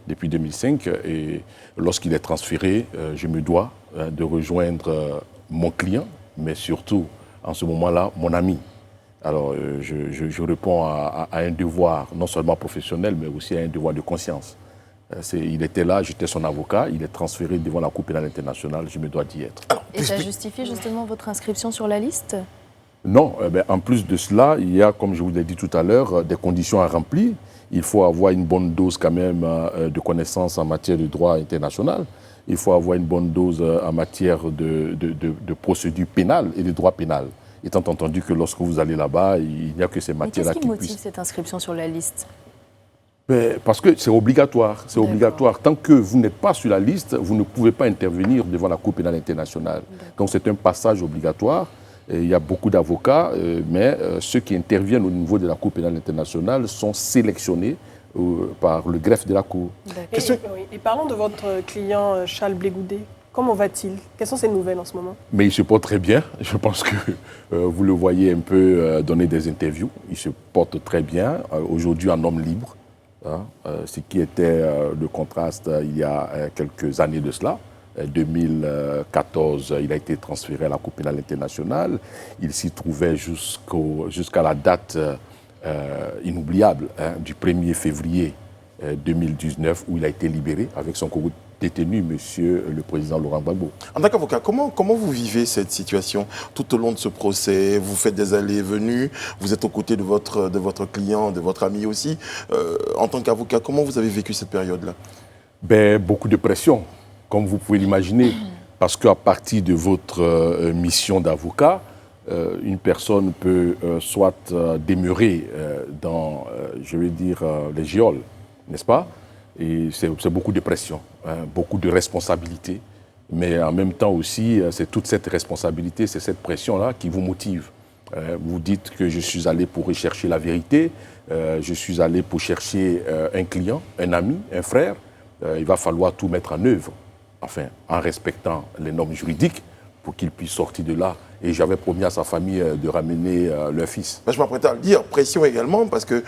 Depuis 2005, et lorsqu'il est transféré, je me dois de rejoindre mon client, mais surtout, en ce moment-là, mon ami. Alors, je réponds à un devoir, non seulement professionnel, mais aussi à un devoir de conscience. Il était là, j'étais son avocat, il est transféré devant la Cour pénale internationale, je me dois d'y être. Et ça justifie justement votre inscription sur la liste? Non, en plus de cela, il y a, comme je vous l'ai dit tout à l'heure, des conditions à remplir. Il faut avoir une bonne dose quand même de connaissances en matière de droit international. Il faut avoir une bonne dose en matière de procédure pénale et de droit pénal. Étant entendu que lorsque vous allez là-bas, il n'y a que ces matières-là qui puissent... Qu'est-ce qui motive cette inscription sur la liste? Parce que c'est obligatoire. C'est obligatoire. Tant que vous n'êtes pas sur la liste, vous ne pouvez pas intervenir devant la Cour pénale internationale. Donc c'est un passage obligatoire. Et il y a beaucoup d'avocats, mais ceux qui interviennent au niveau de la Cour pénale internationale sont sélectionnés par le greffe de la Cour. Et parlons de votre client Charles Blé Goudet. Comment va-t-il? Quelles sont ses nouvelles en ce moment? Mais il se porte très bien. Je pense que vous le voyez un peu donner des interviews. Il se porte très bien. Aujourd'hui, un homme libre. Ce qui était le contraste il y a quelques années de cela. 2014, il a été transféré à la Cour pénale internationale. Il s'y trouvait jusqu'à la date inoubliable du 1er février 2019 où il a été libéré avec son co-détenu, monsieur le président Laurent Gbagbo. En tant qu'avocat, comment vous vivez cette situation tout au long de ce procès? Vous faites des allées et venues, vous êtes aux côtés de votre client, de votre ami aussi. En tant qu'avocat, comment vous avez vécu cette période-là? Beaucoup de pression, comme vous pouvez l'imaginer, parce qu'à partir de votre mission d'avocat, une personne peut soit demeurer dans, je vais dire, les geôles, n'est-ce pas? Et c'est beaucoup de pression, beaucoup de responsabilité, mais en même temps aussi, c'est toute cette responsabilité, c'est cette pression-là qui vous motive. Vous dites que je suis allé pour rechercher la vérité, je suis allé pour chercher un client, un ami, un frère. Il va falloir tout mettre en œuvre, enfin, en respectant les normes juridiques pour qu'il puisse sortir de là. Et j'avais promis à sa famille de ramener leur fils. Je m'apprête à le dire, pression également, parce que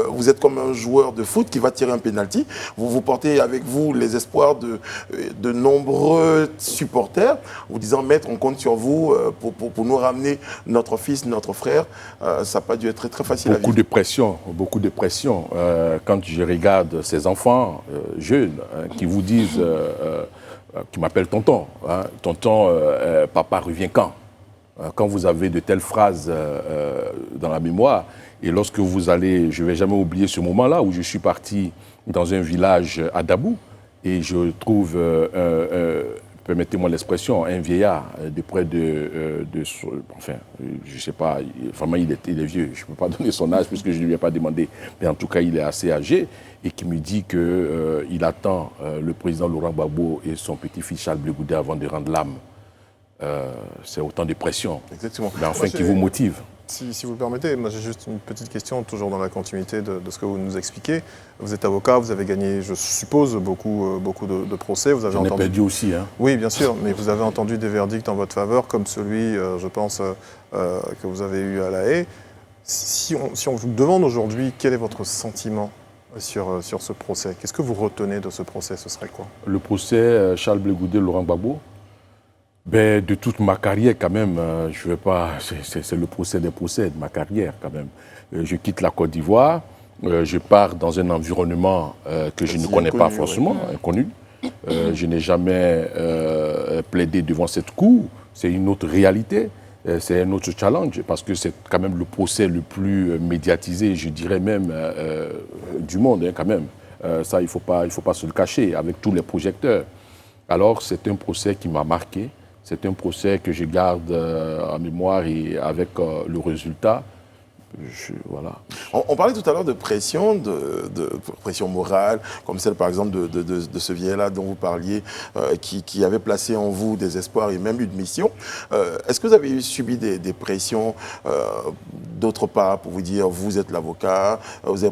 vous êtes comme un joueur de foot qui va tirer un pénalty. Vous portez avec vous les espoirs de nombreux supporters, vous disant, maître, on compte sur vous pour nous ramener notre fils, notre frère. Ça n'a pas dû être très, très facile à vivre. Beaucoup de pression. Quand je regarde ces enfants jeunes qui vous disent, qui m'appellent tonton, tonton, papa revient quand? Quand vous avez de telles phrases dans la mémoire, et lorsque vous allez, je ne vais jamais oublier ce moment-là où je suis parti dans un village à Dabou, et je trouve, permettez-moi l'expression, un vieillard de près enfin, je ne sais pas, vraiment il est vieux, je ne peux pas donner son âge puisque je ne lui ai pas demandé, mais en tout cas il est assez âgé, et qui me dit qu'il attend le président Laurent Gbagbo et son petit-fils Charles Blé Goudet avant de rendre l'âme. C'est autant de pression, exactement. Mais enfin qui vous motive. Si vous le permettez, moi j'ai juste une petite question, toujours dans la continuité de ce que vous nous expliquez. Vous êtes avocat, vous avez gagné, je suppose, beaucoup de procès. J'en ai perdu aussi. Oui, bien sûr, mais vous avez entendu des verdicts en votre faveur, comme celui, je pense, que vous avez eu à La Haye. Si on vous demande aujourd'hui quel est votre sentiment sur ce procès, qu'est-ce que vous retenez de ce procès? Ce serait quoi? Le procès Charles Blé Goudet, Laurent Gbagbo, de toute ma carrière quand même, je vais pas. C'est le procès des procès de ma carrière quand même. Je quitte la Côte d'Ivoire, je pars dans un environnement que je ne connais pas forcément, inconnu. Je n'ai jamais plaidé devant cette cour. C'est une autre réalité, c'est un autre challenge parce que c'est quand même le procès le plus médiatisé, je dirais même du monde quand même. Ça, il faut pas se le cacher avec tous les projecteurs. Alors c'est un procès qui m'a marqué. C'est un procès que je garde en mémoire et avec le résultat, voilà. On parlait tout à l'heure de pression, de pression morale, comme celle par exemple de ce vieil-là dont vous parliez, qui avait placé en vous des espoirs et même une mission. Est-ce que vous avez subi des pressions d'autre part pour vous dire vous êtes l'avocat, vous avez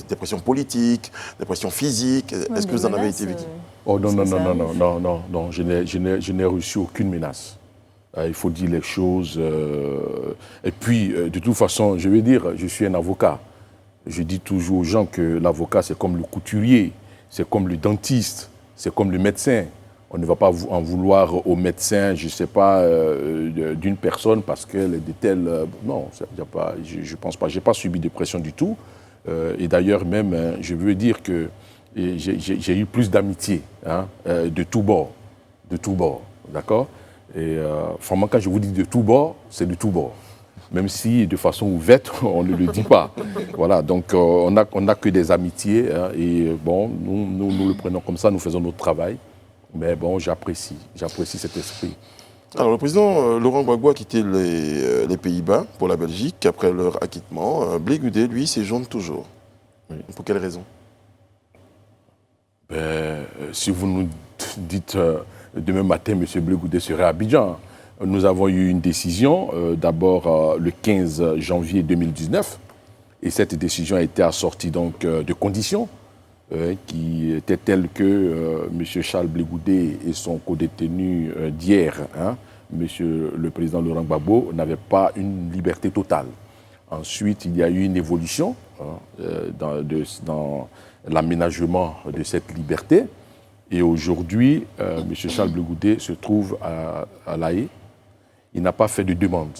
des pressions politiques, des pressions physiques? Est-ce que vous en avez été victime? Oh non, non, je n'ai reçu aucune menace. Il faut dire les choses. Et puis, de toute façon, je veux dire, je suis un avocat. Je dis toujours aux gens que l'avocat, c'est comme le couturier, c'est comme le dentiste, c'est comme le médecin. On ne va pas en vouloir au médecin, je ne sais pas, d'une personne parce qu'elle est de telle... non, je ne pense pas. Je n'ai pas subi de pression du tout. Et d'ailleurs, même, je veux dire que j'ai eu plus d'amitié de tous bords. De tous bords, d'accord? Et vraiment, quand je vous dis de tous bords, c'est de tous bords. Même si de façon ouverte, on ne le dit pas. Voilà, donc on n'a que des amitiés. Et bon, nous le prenons comme ça, nous faisons notre travail. Mais bon, j'apprécie cet esprit. Alors, le président Laurent Gbagbo a quitté les Pays-Bas pour la Belgique après leur acquittement. Blé Goudet, lui, séjourne toujours. Oui. Pour quelle raison? Si vous nous dites demain matin, M. Blé Goudet serait à Abidjan. Nous avons eu une décision, d'abord le 15 janvier 2019, et cette décision a été assortie donc, de conditions qui étaient telles que M. Charles Blé Goudet et son co-détenu d'hier, M. le président Laurent Gbagbo, n'avaient pas une liberté totale. Ensuite, il y a eu une évolution dans l'aménagement de cette liberté. Et aujourd'hui, M. Charles Blé Goudet se trouve à La Haye. Il n'a pas fait de demande.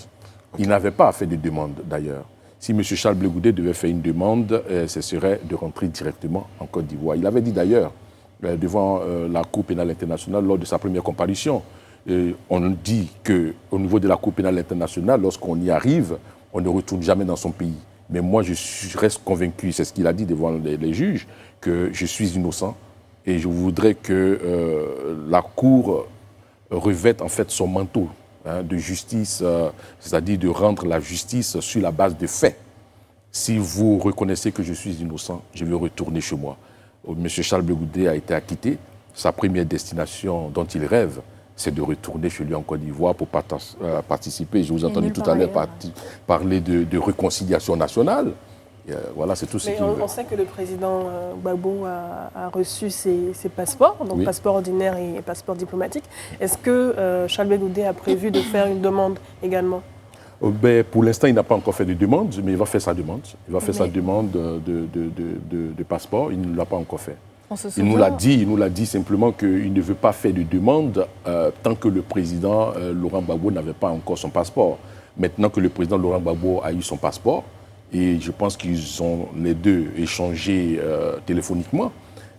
Il n'avait pas fait de demande d'ailleurs. Si M. Charles Blé Goudet devait faire une demande, ce serait de rentrer directement en Côte d'Ivoire. Il avait dit d'ailleurs, devant la Cour pénale internationale, lors de sa première comparution, on dit qu'au niveau de la Cour pénale internationale, lorsqu'on y arrive, on ne retourne jamais dans son pays. Mais moi, je reste convaincu, c'est ce qu'il a dit devant les juges, que je suis innocent. Et je voudrais que la Cour revête en fait son manteau de justice, c'est-à-dire de rendre la justice sur la base de faits. Si vous reconnaissez que je suis innocent, je vais retourner chez moi. M. Charles Blé Goudet a été acquitté. Sa première destination dont il rêve, c'est de retourner chez lui en Côte d'Ivoire pour participer. Je vous ai entendu tout à l'heure parler de réconciliation nationale. Voilà, c'est tout ce qu'il veut. On sait que le président Gbagbo a reçu ses passeports, donc passeport ordinaire et passeport diplomatique. Est-ce que Charles Blé Goudet a prévu de faire une demande également? Pour l'instant, il n'a pas encore fait de demande, mais il va faire sa demande. Il va faire sa demande de passeport. Il ne l'a pas encore fait. Il nous l'a dit simplement qu'il ne veut pas faire de demande tant que le président Laurent Gbagbo n'avait pas encore son passeport. Maintenant que le président Laurent Gbagbo a eu son passeport, et je pense qu'ils ont les deux échangé téléphoniquement,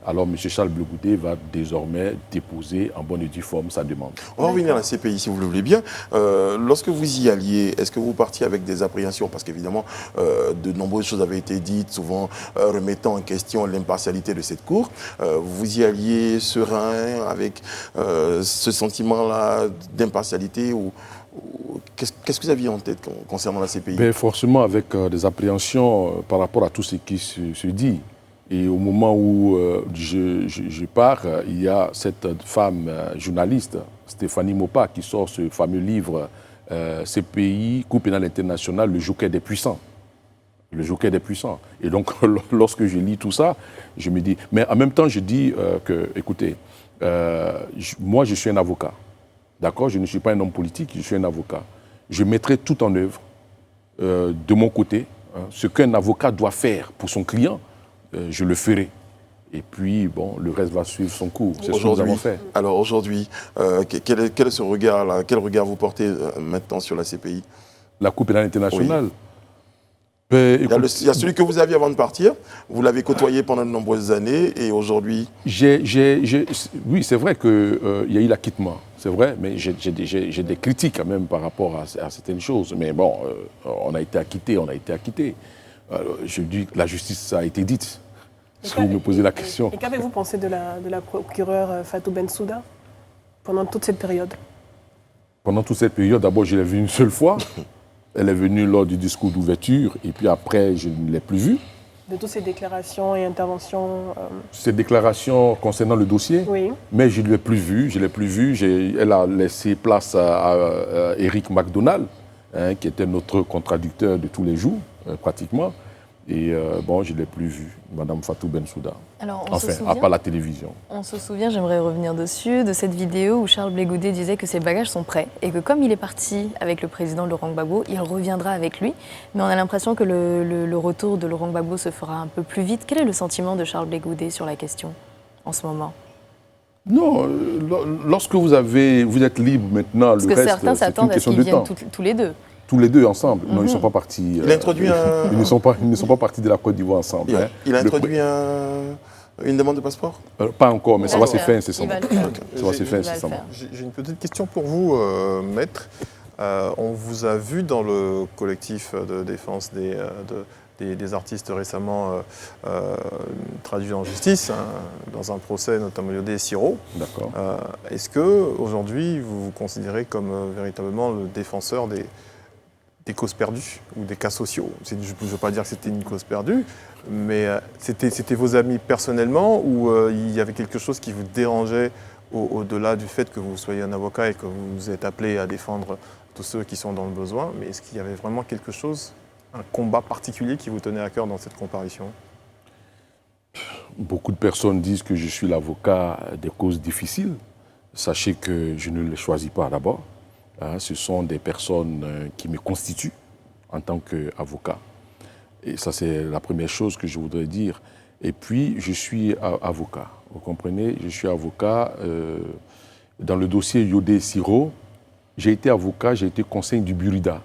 alors M. Charles Blé Goudet va désormais déposer en bonne et due forme sa demande. On va revenir à la CPI si vous le voulez bien. Lorsque vous y alliez, est-ce que vous partiez avec des appréhensions? Parce qu'évidemment, de nombreuses choses avaient été dites, souvent remettant en question l'impartialité de cette cour. Vous y alliez serein, avec ce sentiment-là d'impartialité ou qu'est-ce que vous aviez en tête concernant la CPI? Forcément avec des appréhensions par rapport à tout ce qui se dit. Et au moment où je pars, il y a cette femme journaliste, Stéphanie Mopa, qui sort ce fameux livre CPI, Cour pénale internationale, le joker des puissants. Le joker des puissants. Et donc, lorsque je lis tout ça, je me dis... Mais en même temps, je dis que, écoutez, moi, je suis un avocat. D'accord? Je ne suis pas un homme politique, je suis un avocat. Je mettrai tout en œuvre, de mon côté, ce qu'un avocat doit faire pour son client, je le ferai. Et puis, bon, le reste va suivre son cours. C'est ce que nous avons fait. Alors aujourd'hui, quel est ce regard-là? Quel regard vous portez maintenant sur la CPI? La Cour pénale internationale? Oui. Il y a celui que vous aviez avant de partir, vous l'avez côtoyé pendant de nombreuses années, et aujourd'hui... Oui, c'est vrai qu'il y a eu l'acquittement, c'est vrai, mais j'ai des critiques quand même par rapport à certaines choses. Mais bon, on a été acquitté, je dis que la justice a été dite, si vous me posez la question. Et qu'avez-vous pensé de la procureure Fatou Bensouda pendant toute cette période? Pendant toute cette période, d'abord, je l'ai vue une seule fois. Elle est venue lors du discours d'ouverture et puis après, je ne l'ai plus vue. De toutes ces déclarations et interventions Ces déclarations concernant le dossier, Oui. mais je ne l'ai plus vue. Elle a laissé place à Eric McDonald, hein, qui était notre contradicteur de tous les jours, pratiquement. Et bon, je ne l'ai plus vue, Madame Fatou Bensouda. Alors, Enfin, à part la télévision. On se souvient, j'aimerais revenir dessus, de cette vidéo où Charles Blé Goudet disait que ses bagages sont prêts et que comme il est parti avec le président Laurent Gbagbo, il reviendra avec lui. Mais on a l'impression que le retour de Laurent Gbagbo se fera un peu plus vite. Quel est le sentiment de Charles Blé Goudet sur la question en ce moment? Non, lorsque vous êtes libre maintenant, Parce le que reste, certains c'est une s'attendent à ce question qu'ils de viennent temps. tous les deux. Tous les deux ensemble. Non, ils ne sont pas partis. Il a introduit un... Ils ne sont pas partis de la Côte d'Ivoire ensemble. Hein. Il a introduit une demande de passeport? Pas encore, mais ça va se faire Il incessamment. va le faire. Ça va se faire Il va le incessamment. faire. J'ai une petite question pour vous, maître. On vous a vu dans le collectif de défense des artistes récemment traduits en justice, hein, dans un procès notamment Yodé et Siro. D'accord. Est-ce qu'aujourd'hui, vous vous considérez comme véritablement le défenseur des causes perdues ou des cas sociaux? Je ne veux pas dire que c'était une cause perdue, mais c'était vos amis personnellement ou il y avait quelque chose qui vous dérangeait au-delà du fait que vous soyez un avocat et que vous êtes appelé à défendre tous ceux qui sont dans le besoin, mais est-ce qu'il y avait vraiment quelque chose, un combat particulier qui vous tenait à cœur dans cette comparution? Beaucoup de personnes disent que je suis l'avocat des causes difficiles. Sachez que je ne les choisis pas d'abord. Hein, ce sont des personnes qui me constituent en tant qu'avocat. Et ça, c'est la première chose que je voudrais dire. Et puis, je suis avocat. Vous comprenez? Je suis avocat dans le dossier Yodé Siro. J'ai été avocat, j'ai été conseiller du Burida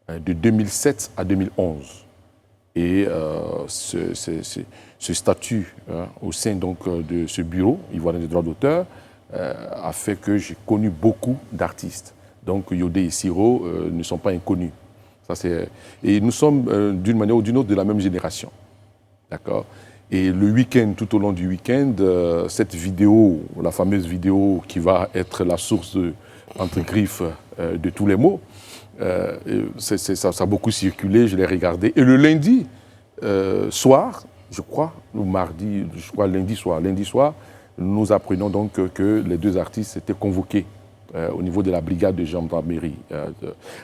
de 2007 à 2011. Et ce statut au sein donc, de ce bureau ivoirien des droits d'auteur a fait que j'ai connu beaucoup d'artistes. Donc Yodé et Siro ne sont pas inconnus. Et nous sommes d'une manière ou d'une autre de la même génération. D'accord? Et le week-end, tout au long du week-end, cette vidéo, la fameuse vidéo qui va être la source entre griffes de tous les mots, ça a beaucoup circulé, je l'ai regardé. Et le lundi soir, je crois, ou mardi, je crois lundi soir, nous apprenons donc que les deux artistes étaient convoqués au niveau de la brigade de gendarmerie.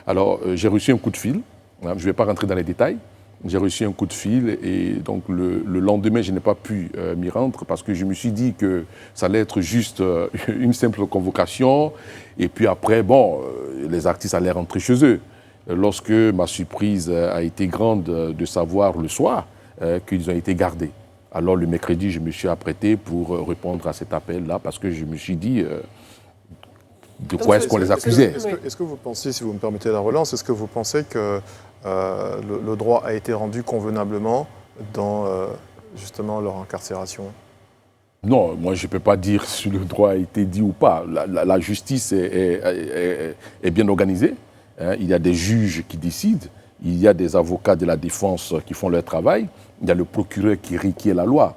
Alors, j'ai reçu un coup de fil, je ne vais pas rentrer dans les détails, j'ai reçu un coup de fil et donc le lendemain, je n'ai pas pu m'y rendre parce que je me suis dit que ça allait être juste une simple convocation et puis après, bon, les artistes allaient rentrer chez eux. Lorsque ma surprise a été grande de savoir le soir qu'ils ont été gardés. Alors le mercredi, je me suis apprêté pour répondre à cet appel-là parce que je me suis dit de quoi est-ce qu'on les accusait. Est-ce que vous pensez, si vous me permettez la relance, est-ce que vous pensez que le droit a été rendu convenablement dans justement leur incarcération? Non, moi je ne peux pas dire si le droit a été dit ou pas. La justice est bien organisée. Hein. Il y a des juges qui décident. Il y a des avocats de la défense qui font leur travail. Il y a le procureur qui requiert la loi.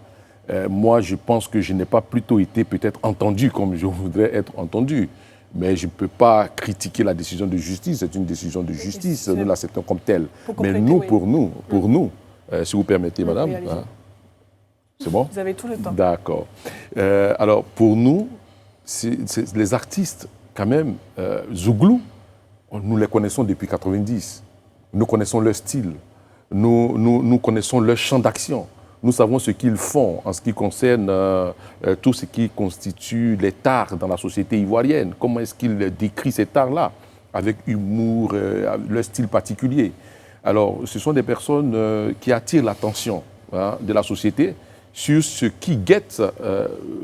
Moi, je pense que je n'ai pas plutôt été peut-être entendu comme je voudrais être entendu. Mais je ne peux pas critiquer la décision de justice. C'est une décision de justice. Nous l'acceptons comme telle. Mais nous, pour nous, si vous permettez, madame, oui, hein, c'est bon? Vous avez tout le temps. D'accord. Alors, pour nous, les artistes, quand même, Zouglou, nous les connaissons depuis 90. Nous connaissons leur style. Nous connaissons leur champ d'action. Nous savons ce qu'ils font en ce qui concerne tout ce qui constitue les arts dans la société ivoirienne. Comment est-ce qu'ils décrivent cet art-là, avec humour, leur style particulier. Alors, ce sont des personnes qui attirent l'attention de la société sur ce qui guette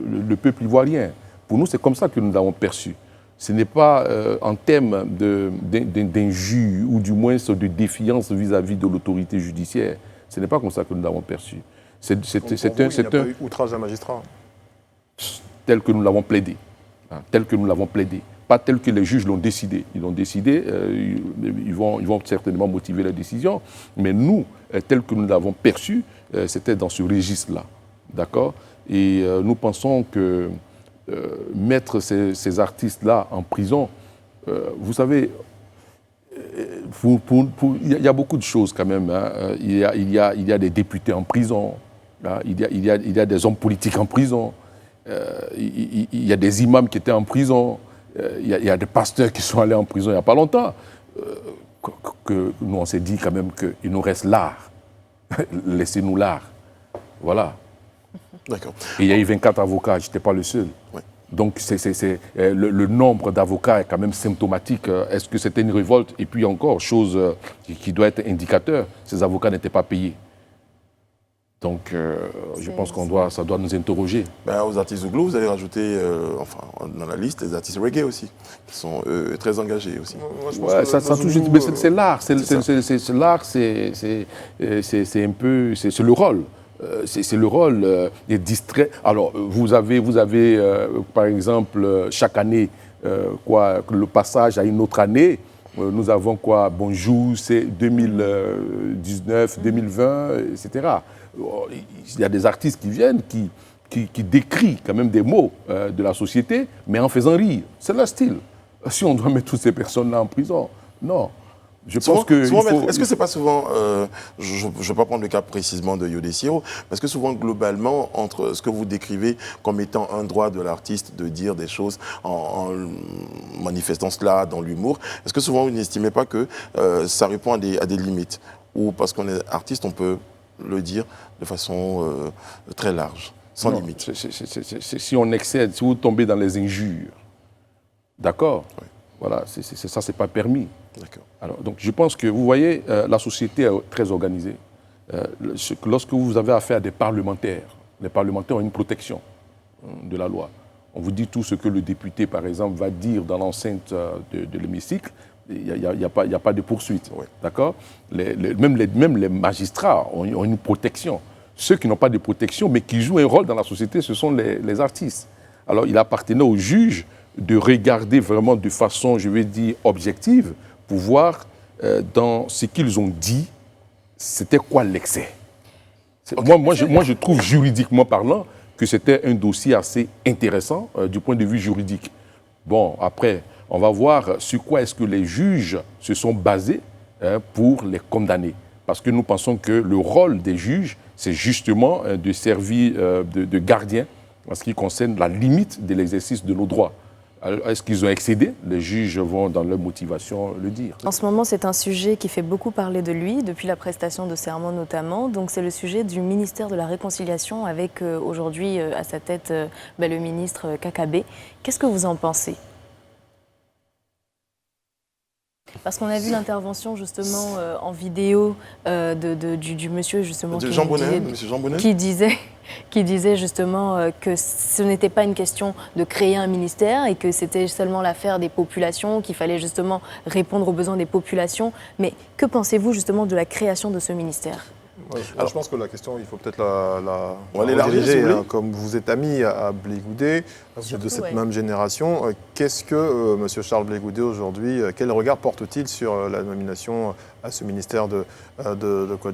le peuple ivoirien. Pour nous, c'est comme ça que nous l'avons perçu. Ce n'est pas en termes d'injure ou du moins de défiance vis-à-vis de l'autorité judiciaire. Ce n'est pas comme ça que nous l'avons perçu. C'est un outrage à magistrat. Tel que nous l'avons plaidé. Tel que nous l'avons plaidé. Pas tel que les juges l'ont décidé. Ils l'ont décidé, ils vont certainement motiver la décision. Mais nous, tel que nous l'avons perçu, c'était dans ce registre-là. D'accord? Et nous pensons que mettre ces artistes-là en prison vous savez, il y a beaucoup de choses quand même. Hein. Il y a des députés en prison, hein. Il y a des hommes politiques en prison, il y a des imams qui étaient en prison, il y a des pasteurs qui sont allés en prison il n'y a pas longtemps. Que nous, on s'est dit quand même qu'il nous reste l'art. Laissez-nous l'art. Voilà. D'accord. Et il y a eu 24 avocats, je n'étais pas le seul. Ouais. Donc le nombre d'avocats est quand même symptomatique. Est-ce que c'était une révolte? Et puis encore, chose qui doit être indicateur, ces avocats n'étaient pas payés. Donc je pense ça doit nous interroger. Ben, aux artistes Zouglou, vous allez rajouter, dans la liste, les artistes reggae aussi, qui sont très engagés aussi. Ouais, c'est l'art, c'est l'art, c'est un peu, c'est le rôle. C'est le rôle des distraits. Alors, vous avez par exemple, chaque année, le passage à une autre année. Nous avons Bonjour, c'est 2019, 2020, etc. Il y a des artistes qui viennent, qui décrient quand même des mots de la société, mais en faisant rire. C'est leur style. Si on doit mettre toutes ces personnes-là en prison, non. Je pense que est-ce que c'est pas souvent, je ne vais pas prendre le cas précisément de Yodé Siro, parce que souvent globalement, entre ce que vous décrivez comme étant un droit de l'artiste de dire des choses en manifestant cela dans l'humour, est-ce que souvent vous n'estimez pas que ça répond à des limites? Ou parce qu'on est artiste, on peut le dire de façon très large, sans limite? Si on excède, si vous tombez dans les injures, d'accord, oui. Voilà, ça, c'est pas permis. Alors, donc, je pense que, vous voyez, la société est très organisée. Lorsque vous avez affaire à des parlementaires, les parlementaires ont une protection de la loi. On vous dit tout ce que le député, par exemple, va dire dans l'enceinte de l'hémicycle, il n'y a pas de poursuite. Oui. D'accord? Même les magistrats ont une protection. Ceux qui n'ont pas de protection, mais qui jouent un rôle dans la société, ce sont les artistes. Alors, il appartenait aux juges de regarder vraiment de façon, je vais dire, objective, pour voir dans ce qu'ils ont dit, c'était quoi l'excès. Okay. Moi, je trouve juridiquement parlant que c'était un dossier assez intéressant du point de vue juridique. Bon, après, on va voir sur quoi est-ce que les juges se sont basés pour les condamner. Parce que nous pensons que le rôle des juges, c'est justement de servir de gardien en ce qui concerne la limite de l'exercice de nos droits. Est-ce qu'ils ont excédé? Les juges vont, dans leur motivation, le dire. En ce moment, c'est un sujet qui fait beaucoup parler de lui, depuis la prestation de serment notamment. Donc, c'est le sujet du ministère de la Réconciliation, avec aujourd'hui à sa tête le ministre Kakabe. Qu'est-ce que vous en pensez? Parce qu'on a vu l'intervention justement en vidéo du monsieur justement Jean Bonnet, qui disait justement que ce n'était pas une question de créer un ministère et que c'était seulement l'affaire des populations, qu'il fallait justement répondre aux besoins des populations. Mais que pensez-vous justement de la création de ce ministère? Ouais, je pense que la question, il faut peut-être la rediriger, comme vous êtes ami à Blé Goudet, vous êtes de cette même génération. Qu'est-ce que M. Charles Blé Goudet aujourd'hui, quel regard porte-t-il sur la nomination à ce ministère de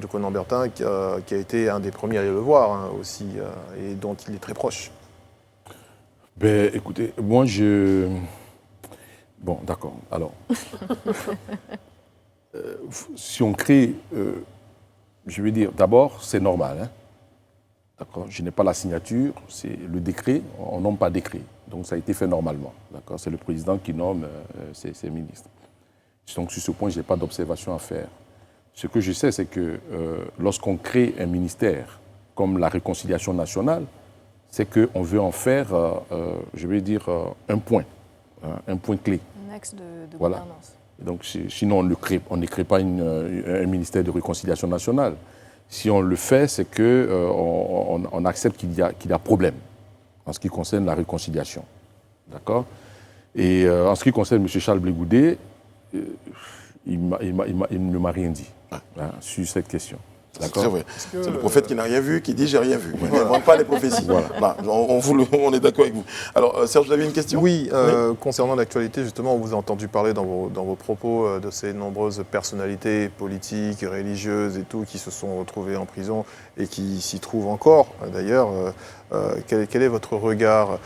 Conan Bertin, qui a été un des premiers à aller le voir aussi, et dont il est très proche? Ben, écoutez, moi Bon, d'accord. Alors, si on crée... je veux dire, d'abord, c'est normal. Hein? D'accord. Je n'ai pas la signature, c'est le décret, on nomme pas décret. Donc ça a été fait normalement. D'accord. C'est le président qui nomme ses ministres. Donc sur ce point, je n'ai pas d'observation à faire. Ce que je sais, c'est que lorsqu'on crée un ministère comme la réconciliation nationale, c'est qu'on veut en faire, je vais dire, un point clé. Un axe de voilà. Gouvernance. Donc, sinon, on ne crée pas un ministère de réconciliation nationale. Si on le fait, c'est qu'on accepte qu'il y a problème en ce qui concerne la réconciliation. D'accord? Et en ce qui concerne M. Charles Blé Goudet, il ne m'a rien dit sur cette question. D'accord. C'est vrai. C'est le prophète qui n'a rien vu, qui dit j'ai rien vu. Il n'invente pas les prophéties. Voilà. On est d'accord avec vous. Alors, Serge, vous avez une question? Oui, concernant l'actualité, justement, on vous a entendu parler dans vos propos de ces nombreuses personnalités politiques, religieuses et tout, qui se sont retrouvées en prison et qui s'y trouvent encore, d'ailleurs. Quel est votre regard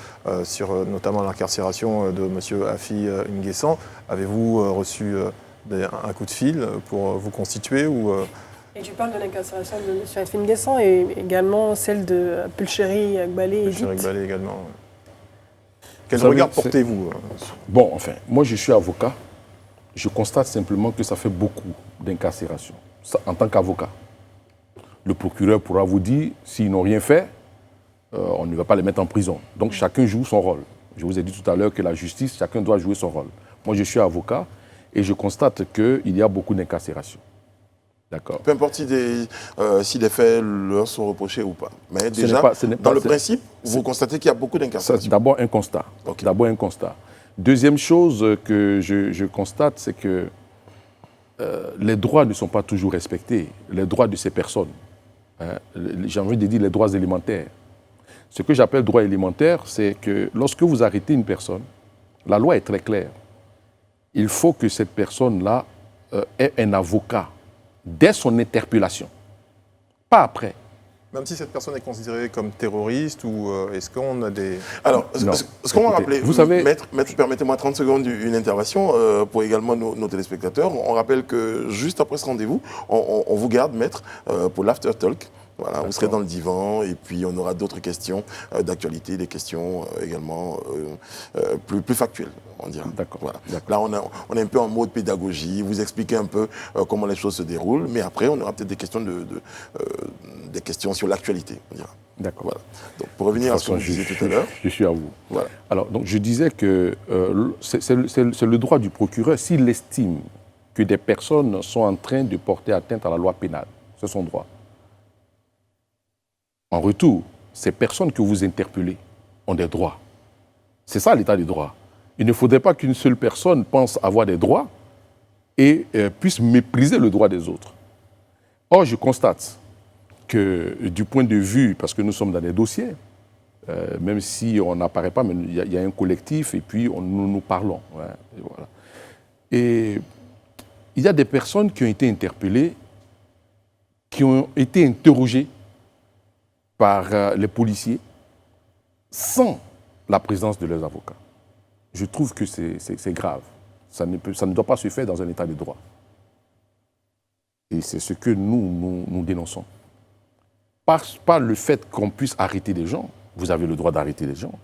sur notamment l'incarcération de M. Afi N'Guessan? Avez-vous reçu un coup de fil pour vous constituer ou Et tu parles de l'incarcération de M. Afi N'Guessan et également celle de Pulchéri Agbalé. Pulchéri Agbalé également. Quel regard portez-vous? Bon, enfin, moi je suis avocat. Je constate simplement que ça fait beaucoup d'incarcération. En tant qu'avocat, le procureur pourra vous dire, s'ils n'ont rien fait, on ne va pas les mettre en prison. Donc chacun joue son rôle. Je vous ai dit tout à l'heure que la justice, chacun doit jouer son rôle. Moi je suis avocat et je constate qu'il y a beaucoup d'incarcération. D'accord. Peu importe si des faits leur sont reprochés ou pas. Mais déjà, dans le principe, vous constatez qu'il y a beaucoup d'incarcération. D'abord un constat. Okay. D'abord un constat. Deuxième chose que je constate, c'est que les droits ne sont pas toujours respectés. Les droits de ces personnes. Hein, j'ai envie de dire les droits élémentaires. Ce que j'appelle droit élémentaire, c'est que lorsque vous arrêtez une personne, la loi est très claire. Il faut que cette personne-là ait un avocat dès son interpellation, pas après. Même si cette personne est considérée comme terroriste ou est-ce qu'on a des... Alors, ce qu'on va rappeler, vous savez... Maître, permettez-moi 30 secondes une intervention pour également nos téléspectateurs. On rappelle que juste après ce rendez-vous, on vous garde, Maître, pour l'after talk. Voilà, vous serez dans le divan et puis on aura d'autres questions d'actualité, des questions également plus factuelles, on dirait. D'accord. Voilà. Là, on est un peu en mode pédagogie, vous expliquez un peu comment les choses se déroulent, mais après, on aura peut-être des questions, des questions sur l'actualité, on dira. D'accord. Voilà. Donc, pour revenir à ce que vous disiez tout à l'heure. Je suis à vous. Voilà. Alors, donc, je disais que c'est le droit du procureur, s'il estime que des personnes sont en train de porter atteinte à la loi pénale, c'est son droit. En retour, ces personnes que vous interpellez ont des droits. C'est ça l'état du droit. Il ne faudrait pas qu'une seule personne pense avoir des droits et puisse mépriser le droit des autres. Or, je constate que du point de vue, parce que nous sommes dans des dossiers, même si on n'apparaît pas, mais il y a un collectif et puis nous parlons. Ouais, et voilà. Et il y a des personnes qui ont été interpellées, qui ont été interrogées par les policiers sans la présence de leurs avocats. Je trouve que c'est grave. Ça ne doit pas se faire dans un état de droit. Et c'est ce que nous dénonçons. Pas le fait qu'on puisse arrêter des gens, vous avez le droit d'arrêter des gens,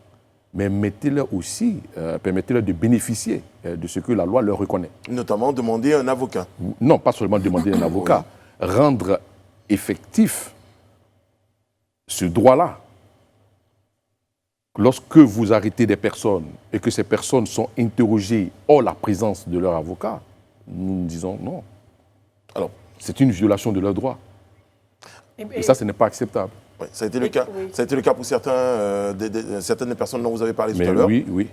mais mettez-leur aussi, permettez-leur de bénéficier de ce que la loi leur reconnaît. Notamment demander un avocat. Non, pas seulement demander un avocat, oui. Rendre effectif ce droit-là. Lorsque vous arrêtez des personnes et que ces personnes sont interrogées hors la présence de leur avocat, nous disons non. Alors, c'est une violation de leurs droits. Et ça, ce n'est pas acceptable. Oui, ça a été le cas. Oui. Ça a été le cas pour certaines personnes dont vous avez parlé tout à l'heure. Oui, oui.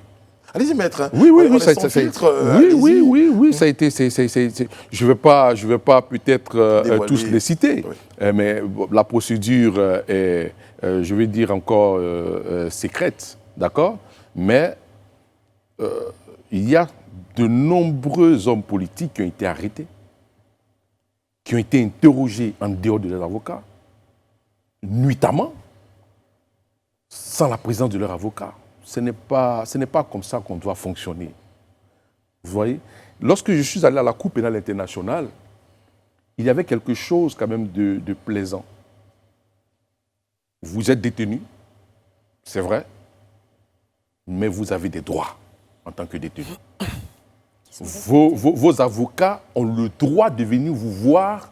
Allez-y, maître. Oui, ça a été. Je ne vais pas peut-être tous les citer, oui. Mais la procédure est, je vais dire encore, secrète, d'accord? Mais il y a de nombreux hommes politiques qui ont été arrêtés, qui ont été interrogés en dehors de leurs avocats, nuitamment, sans la présence de leur avocat. Ce n'est pas comme ça qu'on doit fonctionner. Vous voyez? Lorsque je suis allé à la Cour pénale internationale, il y avait quelque chose quand même de plaisant. Vous êtes détenu, c'est vrai, mais vous avez des droits en tant que détenu. Vos avocats ont le droit de venir vous voir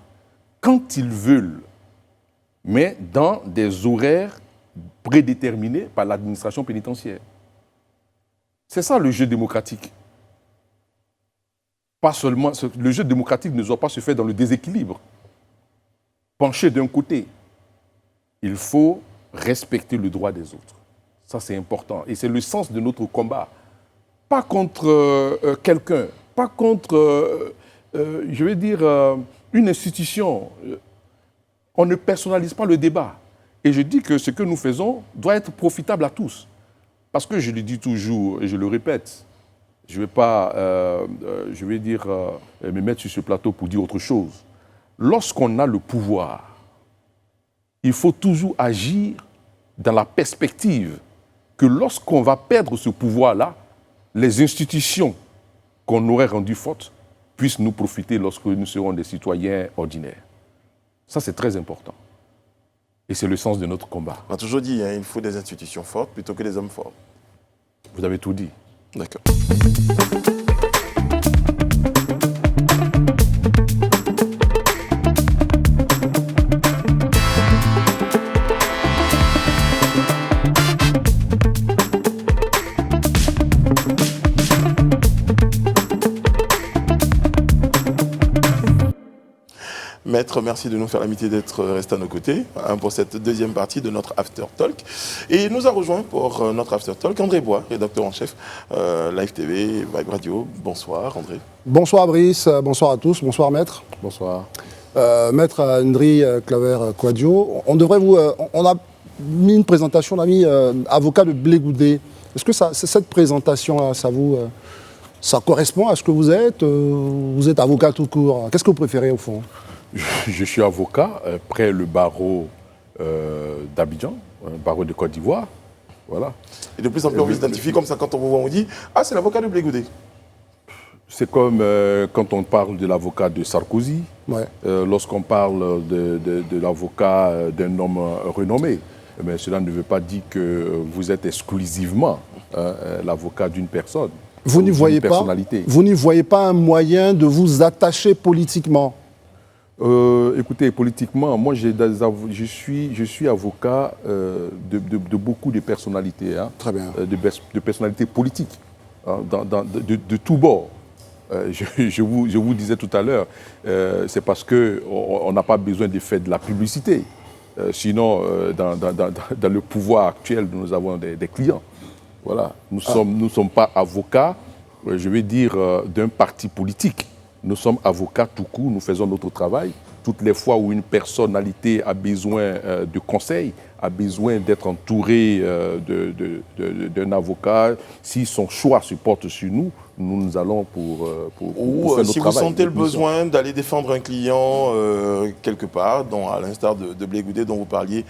quand ils veulent, mais dans des horaires prédéterminés par l'administration pénitentiaire. C'est ça le jeu démocratique. Pas seulement, le jeu démocratique ne doit pas se faire dans le déséquilibre. Pencher d'un côté. Il faut respecter le droit des autres. Ça, c'est important. Et c'est le sens de notre combat. Pas contre quelqu'un, pas contre, je vais dire, une institution. On ne personnalise pas le débat. Et je dis que ce que nous faisons doit être profitable à tous. Parce que je le dis toujours et je le répète, je ne vais pas, me mettre sur ce plateau pour dire autre chose. Lorsqu'on a le pouvoir, il faut toujours agir dans la perspective que lorsqu'on va perdre ce pouvoir-là, les institutions qu'on aurait rendues fortes puissent nous profiter lorsque nous serons des citoyens ordinaires. Ça, c'est très important. Et c'est le sens de notre combat. On a toujours dit il faut des institutions fortes plutôt que des hommes forts. Vous avez tout dit. D'accord. Maître, merci de nous faire l'amitié d'être resté à nos côtés pour cette deuxième partie de notre After Talk. Et nous a rejoint pour notre After Talk André Bois, rédacteur en chef Live TV, Vibe Radio. Bonsoir André. Bonsoir Brice, bonsoir à tous, bonsoir Maître. Bonsoir. Maître Ndri Claver-Kouadio, on a mis une présentation, on a mis avocat de Blé Goudé. Est-ce que cette présentation, ça correspond à ce que vous êtes? Vous êtes avocat tout court. Qu'est-ce que vous préférez au fond? Je suis avocat près le barreau d'Abidjan, barreau de Côte d'Ivoire. Voilà. Et de plus en plus, on vous identifie comme ça quand on vous voit, on dit « Ah, c'est l'avocat de Blé Goudé ». C'est comme quand on parle de l'avocat de Sarkozy, ouais. Lorsqu'on parle de l'avocat d'un homme renommé. Mais cela ne veut pas dire que vous êtes exclusivement l'avocat d'une personne. Vous n'y voyez pas un moyen de vous attacher politiquement? Écoutez, politiquement, moi je suis avocat de beaucoup de personnalités. Hein, très bien. De personnalités politiques, hein, de tous bords. Je vous disais tout à l'heure, c'est parce qu'on n'a pas besoin de faire de la publicité. Sinon, dans le pouvoir actuel, nous avons des clients. Voilà. Nous ne sommes pas avocats, je vais dire, d'un parti politique. Nous sommes avocats tout court, nous faisons notre travail. Toutes les fois où une personnalité a besoin de conseils, a besoin d'être entouré d'un avocat, si son choix se porte sur nous, nous allons pour faire notre si travail. Vous sentez le besoin d'aller défendre un client quelque part, à l'instar de Blé Goudé dont vous parliez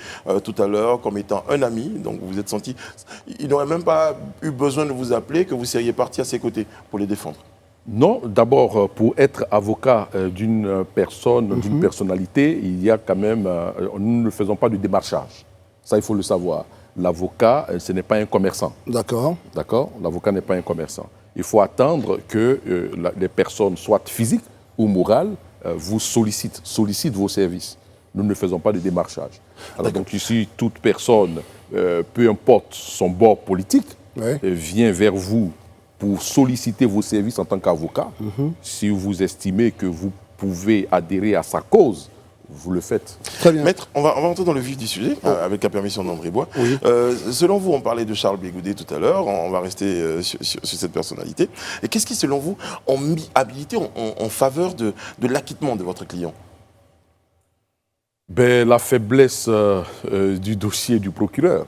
tout à l'heure, comme étant un ami, donc vous vous êtes senti, il n'aurait même pas eu besoin de vous appeler, que vous seriez parti à ses côtés pour les défendre. Non, d'abord, pour être avocat d'une personne, d'une personnalité, il y a quand même... nous ne faisons pas de démarchage. Ça, il faut le savoir. L'avocat, ce n'est pas un commerçant. D'accord. D'accord. L'avocat n'est pas un commerçant. Il faut attendre que les personnes, soit physiques ou morales, vous sollicitent vos services. Nous ne faisons pas de démarchage. Alors, donc ici, toute personne, peu importe son bord politique, vient vers vous pour solliciter vos services en tant qu'avocat. Si vous estimez que vous pouvez adhérer à sa cause, vous le faites. Très bien. Maître, on va entrer dans le vif du sujet, avec la permission d'André Bois. Oui. Selon vous, on parlait de Charles Blé Goudé tout à l'heure, on va rester sur cette personnalité. Et qu'est-ce qui, selon vous, ont habilité en faveur de l'acquittement de votre client? La faiblesse du dossier du procureur.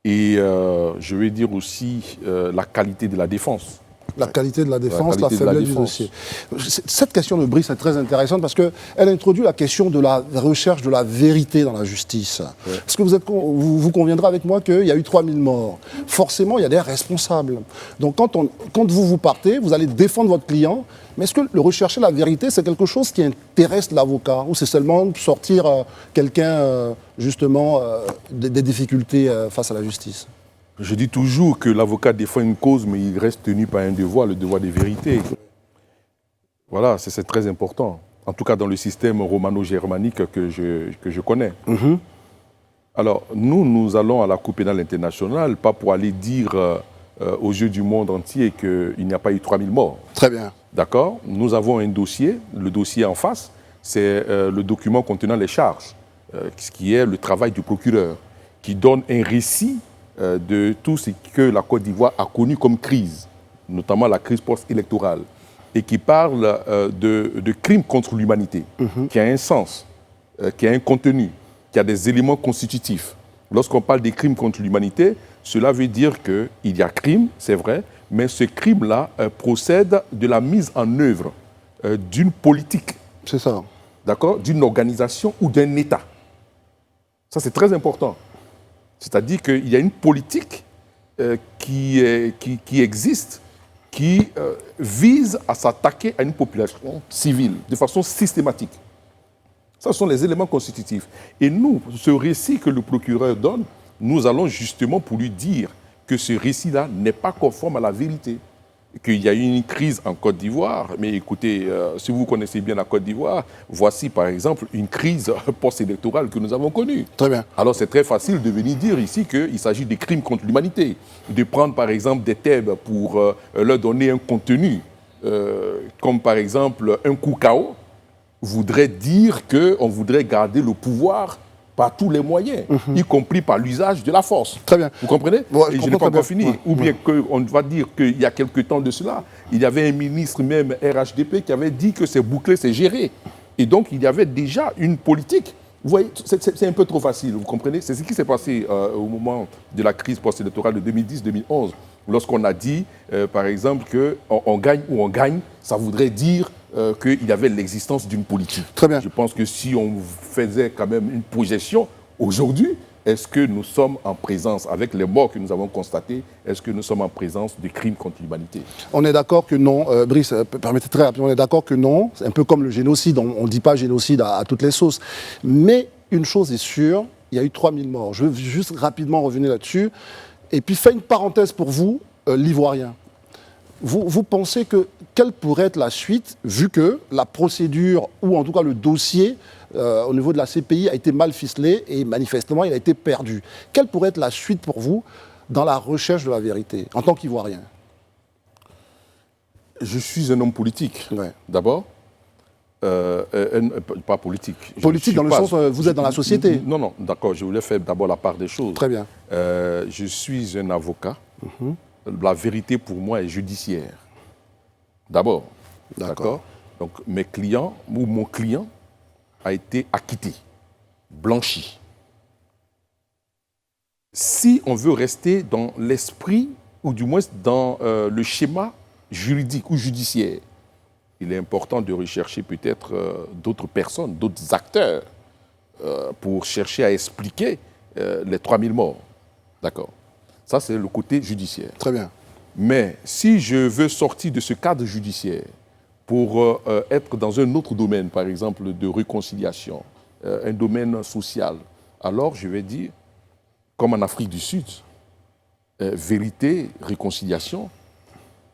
Et je vais dire aussi la qualité de la défense. La qualité de la défense, la faiblesse du dossier. Cette question de Brice est très intéressante parce qu'elle introduit la question de la recherche de la vérité dans la justice. Ouais. Parce que vous conviendrez avec moi qu'il y a eu 3000 morts. Forcément, il y a des responsables. Donc quand vous partez, vous allez défendre votre client. Mais est-ce que le rechercher la vérité, c'est quelque chose qui intéresse l'avocat? Ou c'est seulement sortir quelqu'un, justement, des difficultés face à la justice? Je dis toujours que l'avocat défend une cause, mais il reste tenu par un devoir, le devoir des vérités. Voilà, c'est très important. En tout cas, dans le système romano-germanique que je connais. Alors, nous allons à la Cour pénale internationale, pas pour aller dire aux yeux du monde entier qu'il n'y a pas eu 3000 morts. Très bien. D'accord? Nous avons un dossier. Le dossier en face, c'est le document contenant les charges, ce qui est le travail du procureur, qui donne un récit de tout ce que la Côte d'Ivoire a connu comme crise, notamment la crise post-électorale, et qui parle de crimes contre l'humanité, qui a un sens. qui a un contenu, qui a des éléments constitutifs. Lorsqu'on parle des crimes contre l'humanité, cela veut dire qu'il y a crime, c'est vrai, mais ce crime-là procède de la mise en œuvre d'une politique. C'est ça. D'accord, d'une organisation ou d'un État. Ça, c'est très important. C'est-à-dire qu'il y a une politique qui existe, qui vise à s'attaquer à une population civile de façon systématique. Ce sont les éléments constitutifs. Et nous, ce récit que le procureur donne, nous allons justement pour lui dire que ce récit-là n'est pas conforme à la vérité. Qu'il y a eu une crise en Côte d'Ivoire, mais écoutez, si vous connaissez bien la Côte d'Ivoire, voici par exemple une crise post-électorale que nous avons connue. Très bien. Alors c'est très facile de venir dire ici qu'il s'agit de crimes contre l'humanité, de prendre par exemple des thèmes pour leur donner un contenu, comme par exemple un coup KO, voudrait dire qu'on voudrait garder le pouvoir par tous les moyens, y compris par l'usage de la force. Très bien. Vous comprenez? Ouais, Et je n'ai pas encore fini. Ou bien qu'on va dire qu'il y a quelque temps de cela, il y avait un ministre même RHDP qui avait dit que c'est bouclé, c'est géré. Et donc, il y avait déjà une politique. Vous voyez, c'est un peu trop facile, vous comprenez? C'est ce qui s'est passé au moment de la crise post-électorale de 2010-2011, lorsqu'on a dit, par exemple, qu'on gagne ou on gagne, ça voudrait dire qu'il y avait l'existence d'une politique. Très bien. Je pense que si on faisait quand même une projection, aujourd'hui, est-ce que nous sommes en présence, avec les morts que nous avons constatés, est-ce que nous sommes en présence de crimes contre l'humanité? On est d'accord que non. Brice, permettez très rapidement, on est d'accord que non. C'est un peu comme le génocide. On ne dit pas génocide à toutes les sauces. Mais une chose est sûre, il y a eu 3000 morts. Je veux juste rapidement revenir là-dessus. Et puis, faire une parenthèse pour vous, l'Ivoirien. Vous pensez que quelle pourrait être la suite, vu que la procédure, ou en tout cas le dossier, au niveau de la CPI, a été mal ficelé et manifestement, il a été perdu. Quelle pourrait être la suite pour vous dans la recherche de la vérité, en tant qu'Ivoirien? Je suis un homme politique, d'abord. Pas politique. Politique dans le sens, vous êtes dans la société. Non, d'accord, je voulais faire d'abord la part des choses. Très bien. Je suis un avocat. La vérité pour moi est judiciaire. D'abord. D'accord. Donc mes clients, ou mon client, a été acquitté, blanchi. Si on veut rester dans l'esprit, ou du moins dans le schéma juridique ou judiciaire, il est important de rechercher peut-être d'autres personnes, d'autres acteurs, pour chercher à expliquer les 3000 morts. D'accord. Ça, c'est le côté judiciaire. Très bien. Mais si je veux sortir de ce cadre judiciaire pour être dans un autre domaine, par exemple de réconciliation, un domaine social, alors je vais dire, comme en Afrique du Sud, vérité, réconciliation,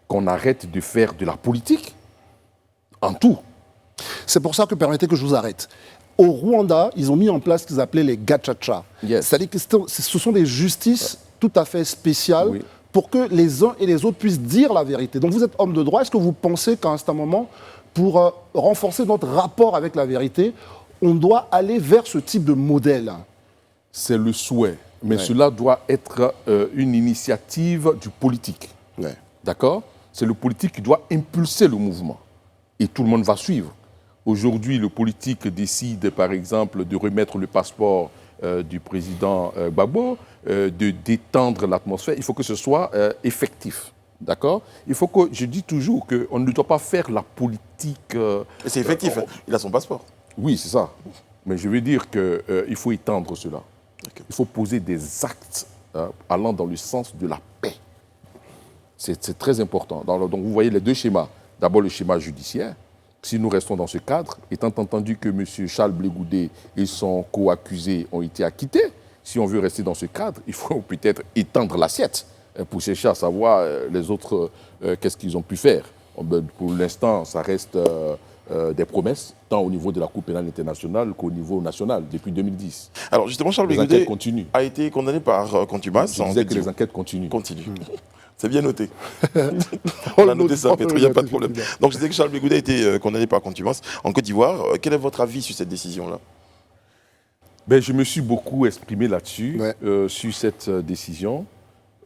qu'on arrête de faire de la politique en tout. C'est pour ça que permettez que je vous arrête. Au Rwanda, ils ont mis en place ce qu'ils appelaient les gachacha. Yes. C'est-à-dire que ce sont des justices tout à fait spéciales pour que les uns et les autres puissent dire la vérité. Donc vous êtes homme de droit. Est-ce que vous pensez qu'à un certain moment, pour renforcer notre rapport avec la vérité, on doit aller vers ce type de modèle? C'est le souhait. Mais cela doit être une initiative du politique. D'accord? C'est le politique qui doit impulser le mouvement. Et tout le monde va suivre. Aujourd'hui, le politique décide, par exemple, de remettre le passeport du président Gbagbo, de détendre l'atmosphère. Il faut que ce soit effectif. D'accord? Il faut que, je dis toujours qu'on ne doit pas faire la politique... c'est effectif, il a son passeport. Oui, c'est ça. Mais je veux dire qu'il faut étendre cela. Il faut poser des actes allant dans le sens de la paix. C'est très important. Donc vous voyez les deux schémas. D'abord le schéma judiciaire. Si nous restons dans ce cadre, étant entendu que M. Charles Blé Goudé et son co-accusé ont été acquittés, si on veut rester dans ce cadre, il faut peut-être étendre l'assiette pour chercher à savoir les autres, qu'est-ce qu'ils ont pu faire. Pour l'instant, ça reste des promesses, tant au niveau de la Cour pénale internationale qu'au niveau national, depuis 2010. Alors justement, Charles Blé Goudé a été condamné par contumace. Je disais que les enquêtes continuent. C'est bien noté. On a noté ça, Petro, il n'y a pas de problème. Donc je disais que Charles Blé Goudé a été condamné par contumace en Côte d'Ivoire. Quel est votre avis sur cette décision-là? Je me suis beaucoup exprimé là-dessus, sur cette décision.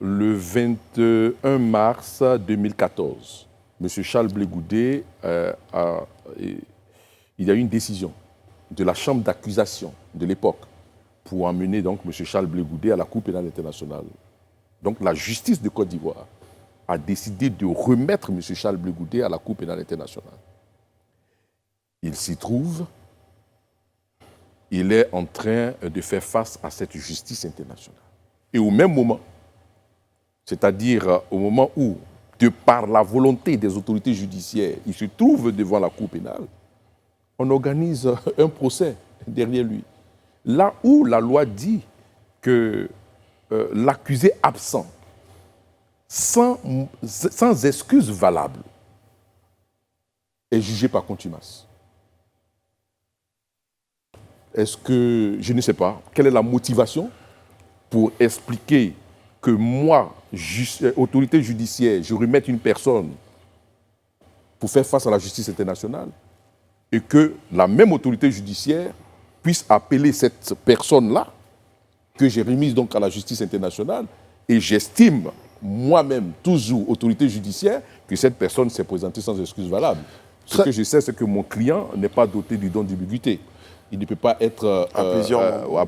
Le 21 mars 2014, M. Charles Blé Goudé, il y a eu une décision de la chambre d'accusation de l'époque pour emmener donc M. Charles Blé Goudé à la Cour pénale internationale. Donc la justice de Côte d'Ivoire a décidé de remettre M. Charles Blé Goudé à la Cour pénale internationale. Il s'y trouve, il est en train de faire face à cette justice internationale. Et au même moment, c'est-à-dire au moment où, de par la volonté des autorités judiciaires, il se trouve devant la Cour pénale, on organise un procès derrière lui. Là où la loi dit que l'accusé absent, sans excuse valable, est jugé par contumace. Est-ce que, je ne sais pas, quelle est la motivation pour expliquer que moi, autorité judiciaire, je remette une personne pour faire face à la justice internationale et que la même autorité judiciaire puisse appeler cette personne-là, que j'ai remise donc à la justice internationale, et j'estime moi-même, toujours autorité judiciaire, que cette personne s'est présentée sans excuse valable. Ce que je sais, c'est que mon client n'est pas doté du don d'ambiguïté. Il ne peut pas être...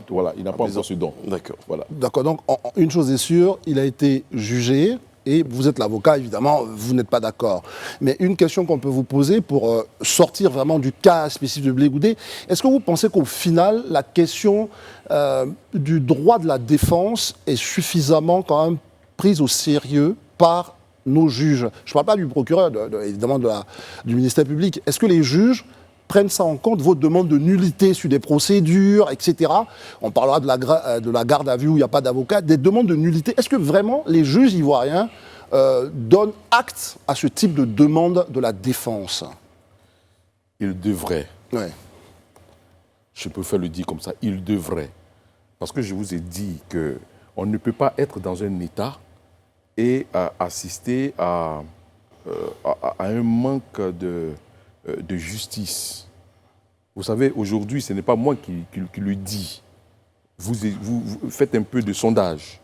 voilà, il n'a pas encore ce don. D'accord. Voilà. D'accord, donc une chose est sûre, il a été jugé, et vous êtes l'avocat, évidemment, vous n'êtes pas d'accord. Mais une question qu'on peut vous poser pour sortir vraiment du cas spécifique de Blé Goudé, est-ce que vous pensez qu'au final, la question du droit de la défense est suffisamment quand même prise au sérieux par nos juges? Je ne parle pas du procureur, évidemment du ministère public. Est-ce que les juges prennent ça en compte, vos demandes de nullité sur des procédures, etc. On parlera de la garde à vue où il n'y a pas d'avocat, des demandes de nullité. Est-ce que vraiment les juges ivoiriens donnent acte à ce type de demande de la défense? Ils devraient. Ouais. Je préfère le dire comme ça, ils devraient. Parce que je vous ai dit qu'on ne peut pas être dans un État et assister à un manque de justice. Vous savez, aujourd'hui, ce n'est pas moi qui le dis. Vous faites un peu de sondage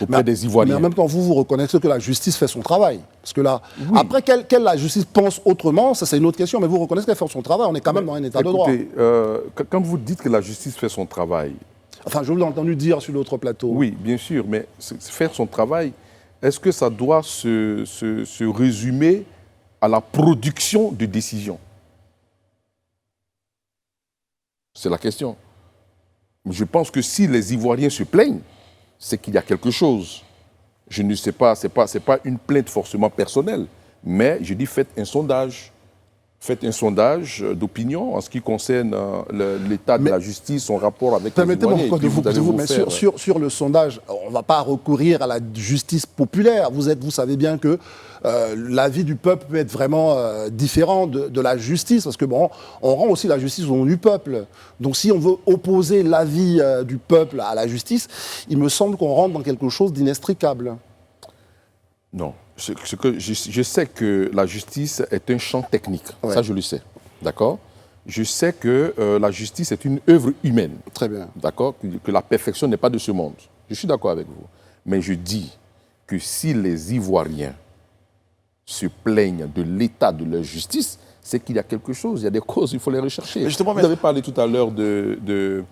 auprès des Ivoiriens. Mais en même temps, vous reconnaissez que la justice fait son travail. Parce que là, oui. Après, quelle la justice pense autrement, ça c'est une autre question, mais vous reconnaissez qu'elle fait son travail. On est quand même dans un état de droit. Quand vous dites que la justice fait son travail... Enfin, je vous l'ai entendu dire sur l'autre plateau. Oui, bien sûr, mais faire son travail, est-ce que ça doit se résumer à la production de décisions? C'est la question. Je pense que si les Ivoiriens se plaignent, c'est qu'il y a quelque chose. Je ne sais pas, c'est pas une plainte forcément personnelle, mais je dis faites un sondage. Faites un sondage d'opinion en ce qui concerne l'état de la justice, son rapport avec les Ivoiriens. Permettez-moi encore de vous mais sur le sondage, on ne va pas recourir à la justice populaire. Vous savez bien que l'avis du peuple peut être vraiment différent de la justice, parce que bon, on rend aussi la justice au nom du peuple. Donc si on veut opposer l'avis du peuple à la justice, il me semble qu'on rentre dans quelque chose d'inextricable. Non. Je sais que la justice est un champ technique. Ouais. Ça, je le sais. D'accord? Je sais que la justice est une œuvre humaine. Très bien. D'accord? Que la perfection n'est pas de ce monde. Je suis d'accord avec vous. Mais je dis que si les Ivoiriens se plaignent de l'état de leur justice, c'est qu'il y a quelque chose, il y a des causes, il faut les rechercher. Vous avez parlé tout à l'heure de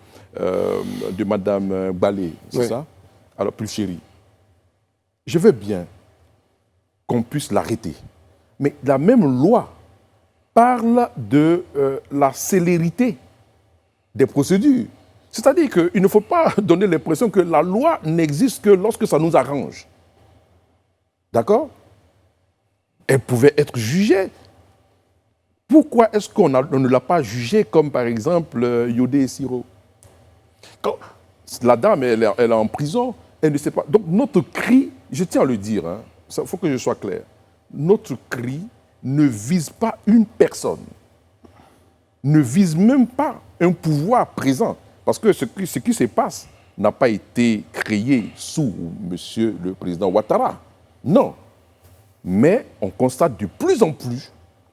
Mme Balé, c'est ça? Alors, plus chérie, je veux bien qu'on puisse l'arrêter. Mais la même loi parle de la célérité des procédures. C'est-à-dire qu'il ne faut pas donner l'impression que la loi n'existe que lorsque ça nous arrange. D'accord? Elle pouvait être jugée. Pourquoi est-ce qu'on ne l'a pas jugée comme par exemple Yodé et Siro? La dame, elle est en prison, elle ne sait pas. Donc notre cri, je tiens à le dire, il faut que je sois clair. Notre cri ne vise pas une personne, ne vise même pas un pouvoir présent. Parce que ce qui se passe n'a pas été créé sous Monsieur le Président Ouattara. Non. Mais on constate de plus en plus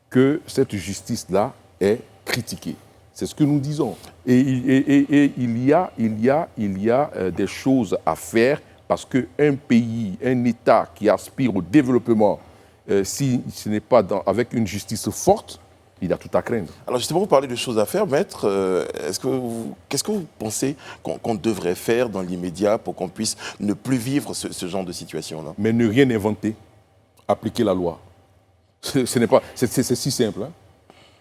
que cette justice-là est critiquée. C'est ce que nous disons. Et il y a des choses à faire. Parce qu'un pays, un État qui aspire au développement, si ce n'est pas avec une justice forte, il y a tout à craindre. Alors justement, vous parlez de choses à faire, maître. Qu'est-ce que vous pensez qu'on devrait faire dans l'immédiat pour qu'on puisse ne plus vivre ce genre de situation-là? Mais ne rien inventer, appliquer la loi. C'est si simple. Hein?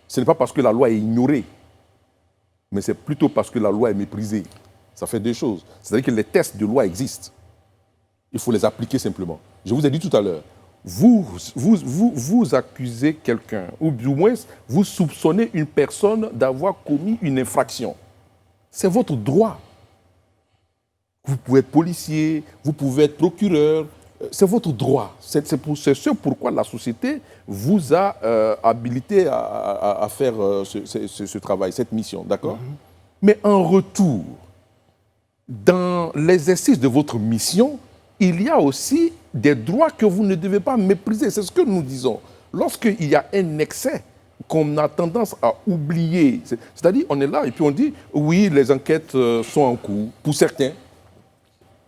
Ce n'est pas parce que la loi est ignorée, mais c'est plutôt parce que la loi est méprisée. Ça fait deux choses. C'est-à-dire que les tests de loi existent. Il faut les appliquer simplement. Je vous ai dit tout à l'heure, vous accusez quelqu'un, ou du moins vous soupçonnez une personne d'avoir commis une infraction. C'est votre droit. Vous pouvez être policier, vous pouvez être procureur, c'est votre droit. C'est ce pourquoi la société vous a habilité à faire ce travail, cette mission, d'accord? Mais en retour, dans l'exercice de votre mission, il y a aussi des droits que vous ne devez pas mépriser. C'est ce que nous disons. Lorsqu'il y a un excès qu'on a tendance à oublier, c'est-à-dire on est là et puis on dit, oui, les enquêtes sont en cours, pour certains.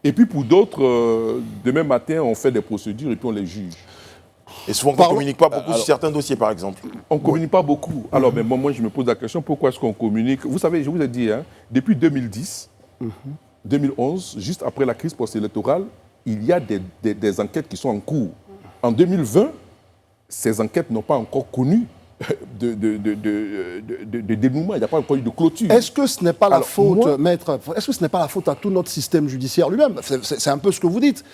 Et puis pour d'autres, demain matin, on fait des procédures et puis on les juge. Et souvent, on ne communique pas beaucoup sur certains dossiers, par exemple. On ne communique pas beaucoup. Alors, mais moi, je me pose la question, pourquoi est-ce qu'on communique? Vous savez, je vous ai dit, hein, depuis 2010, 2011, juste après la crise post-électorale, il y a des enquêtes qui sont en cours. En 2020, ces enquêtes n'ont pas encore connu de dénouement, il n'y a pas encore eu de clôture. Est-ce que ce n'est pas la faute, maître, est-ce que ce n'est pas la faute à tout notre système judiciaire lui-même? C'est un peu ce que vous dites.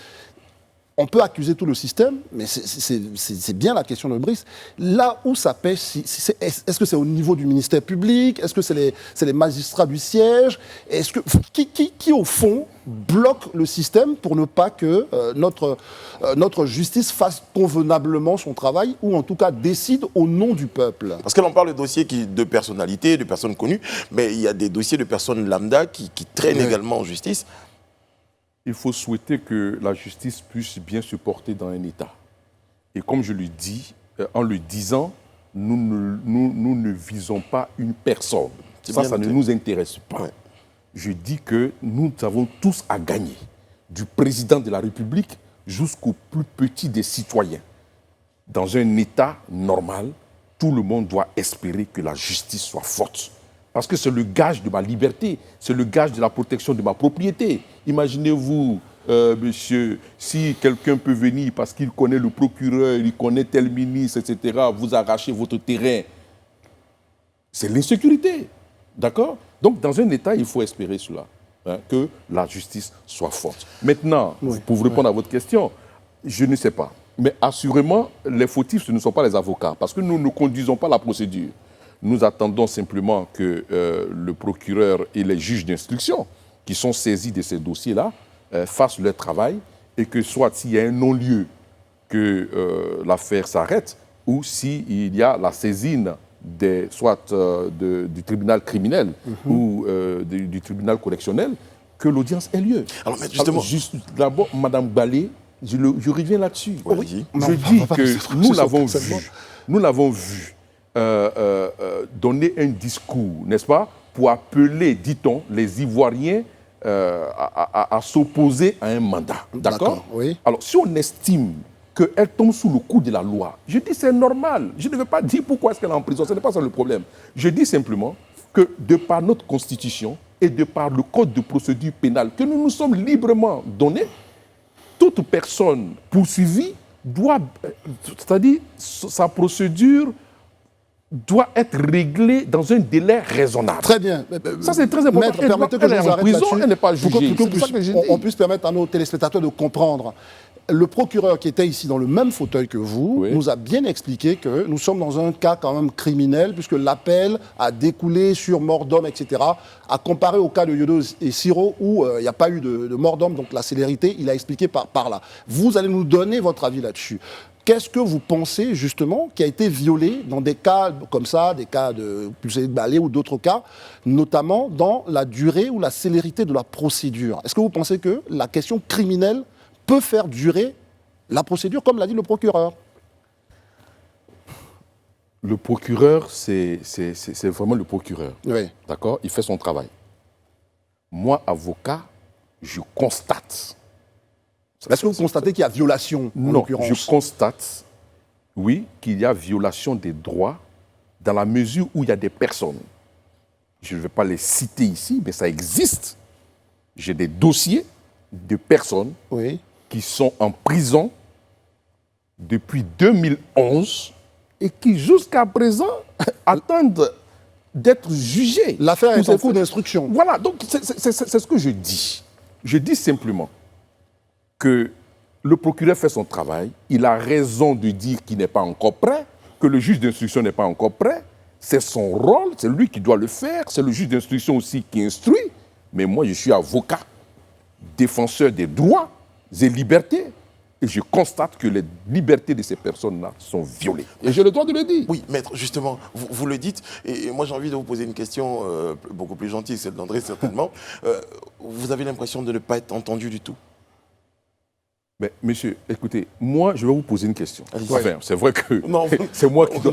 On peut accuser tout le système, mais c'est bien la question de Brice. Là où ça pêche, est-ce que c'est au niveau du ministère public? Est-ce que c'est les magistrats du siège? Qui, au fond, bloque le système pour ne pas que notre justice fasse convenablement son travail, ou en tout cas décide au nom du peuple? Parce que l'on parle de dossiers de personnalités, de personnes connues, mais il y a des dossiers de personnes lambda qui traînent également en justice. Il faut souhaiter que la justice puisse bien se porter dans un État. Et comme je le dis, en le disant, nous ne visons pas une personne. Ça ne nous intéresse pas. Ouais. Je dis que nous avons tous à gagner, du président de la République jusqu'au plus petit des citoyens. Dans un État normal, tout le monde doit espérer que la justice soit forte. Parce que c'est le gage de ma liberté, c'est le gage de la protection de ma propriété. Imaginez-vous, monsieur, si quelqu'un peut venir parce qu'il connaît le procureur, il connaît tel ministre, etc., vous arrachez votre terrain. C'est l'insécurité, d'accord? Donc, dans un État, il faut espérer cela, hein, que la justice soit forte. Maintenant, pour vous répondre à votre question, je ne sais pas. Mais assurément, les fautifs, ce ne sont pas les avocats, parce que nous ne conduisons pas la procédure. Nous attendons simplement que le procureur et les juges d'instruction qui sont saisis de ces dossiers-là fassent leur travail et que soit s'il y a un non-lieu, que l'affaire s'arrête, ou s'il y a la saisine soit du tribunal criminel ou du tribunal correctionnel, que l'audience ait lieu. Alors, mais justement... D'abord, Mme Balé, je reviens là-dessus. Oui. Je dis que nous l'avons vu. Donner un discours, n'est-ce pas, pour appeler, dit-on, les Ivoiriens à s'opposer à un mandat. D'accord? Oui. Alors, si on estime qu'elle tombe sous le coup de la loi, je dis c'est normal. Je ne vais pas dire pourquoi est-ce qu'elle est en prison. Ce n'est pas ça le problème. Je dis simplement que de par notre Constitution et de par le Code de procédure pénale que nous nous sommes librement donnés, toute personne poursuivie doit, c'est-à-dire sa procédure doit être réglée dans un délai raisonnable. Très bien. Ça, c'est très important. Maître, permettez que je vous arrête là-dessus. Elle n'est pas jugée. Pour qu'on puisse permettre à nos téléspectateurs de comprendre. Le procureur qui était ici dans le même fauteuil que vous nous a bien expliqué que nous sommes dans un cas quand même criminel, puisque l'appel a découlé sur mort d'homme, etc., à comparer au cas de Yodo et Siro, où il n'y a pas eu de mort d'homme, donc la célérité, il a expliqué par là. Vous allez nous donner votre avis là-dessus. Qu'est-ce que vous pensez, justement, qui a été violé dans des cas comme ça, des cas de Balé ou d'autres cas, notamment dans la durée ou la célérité de la procédure? Est-ce que vous pensez que la question criminelle peut faire durer la procédure, comme l'a dit le procureur? Le procureur, c'est vraiment le procureur. Oui. D'accord? Il fait son travail. Moi, avocat, je constate. Est-ce que vous constatez qu'il y a violation, en l'occurrence? Je constate, oui, qu'il y a violation des droits dans la mesure où il y a des personnes, je ne vais pas les citer ici, mais ça existe. J'ai des dossiers de personnes qui sont en prison depuis 2011 et qui, jusqu'à présent, attendent d'être jugés. L'affaire est en cours d'instruction. Voilà, donc c'est ce que je dis. Je dis simplement que le procureur fait son travail, il a raison de dire qu'il n'est pas encore prêt, que le juge d'instruction n'est pas encore prêt. C'est son rôle, c'est lui qui doit le faire, c'est le juge d'instruction aussi qui instruit. Mais moi, je suis avocat, défenseur des droits et libertés. Et je constate que les libertés de ces personnes-là sont violées. Et j'ai le droit de le dire. Oui, maître, justement, vous le dites. Et moi, j'ai envie de vous poser une question beaucoup plus gentille, celle d'André, certainement. Vous avez l'impression de ne pas être entendu du tout? Mais, monsieur, écoutez, moi, je vais vous poser une question. Enfin, c'est vrai que non, c'est moi qui dois...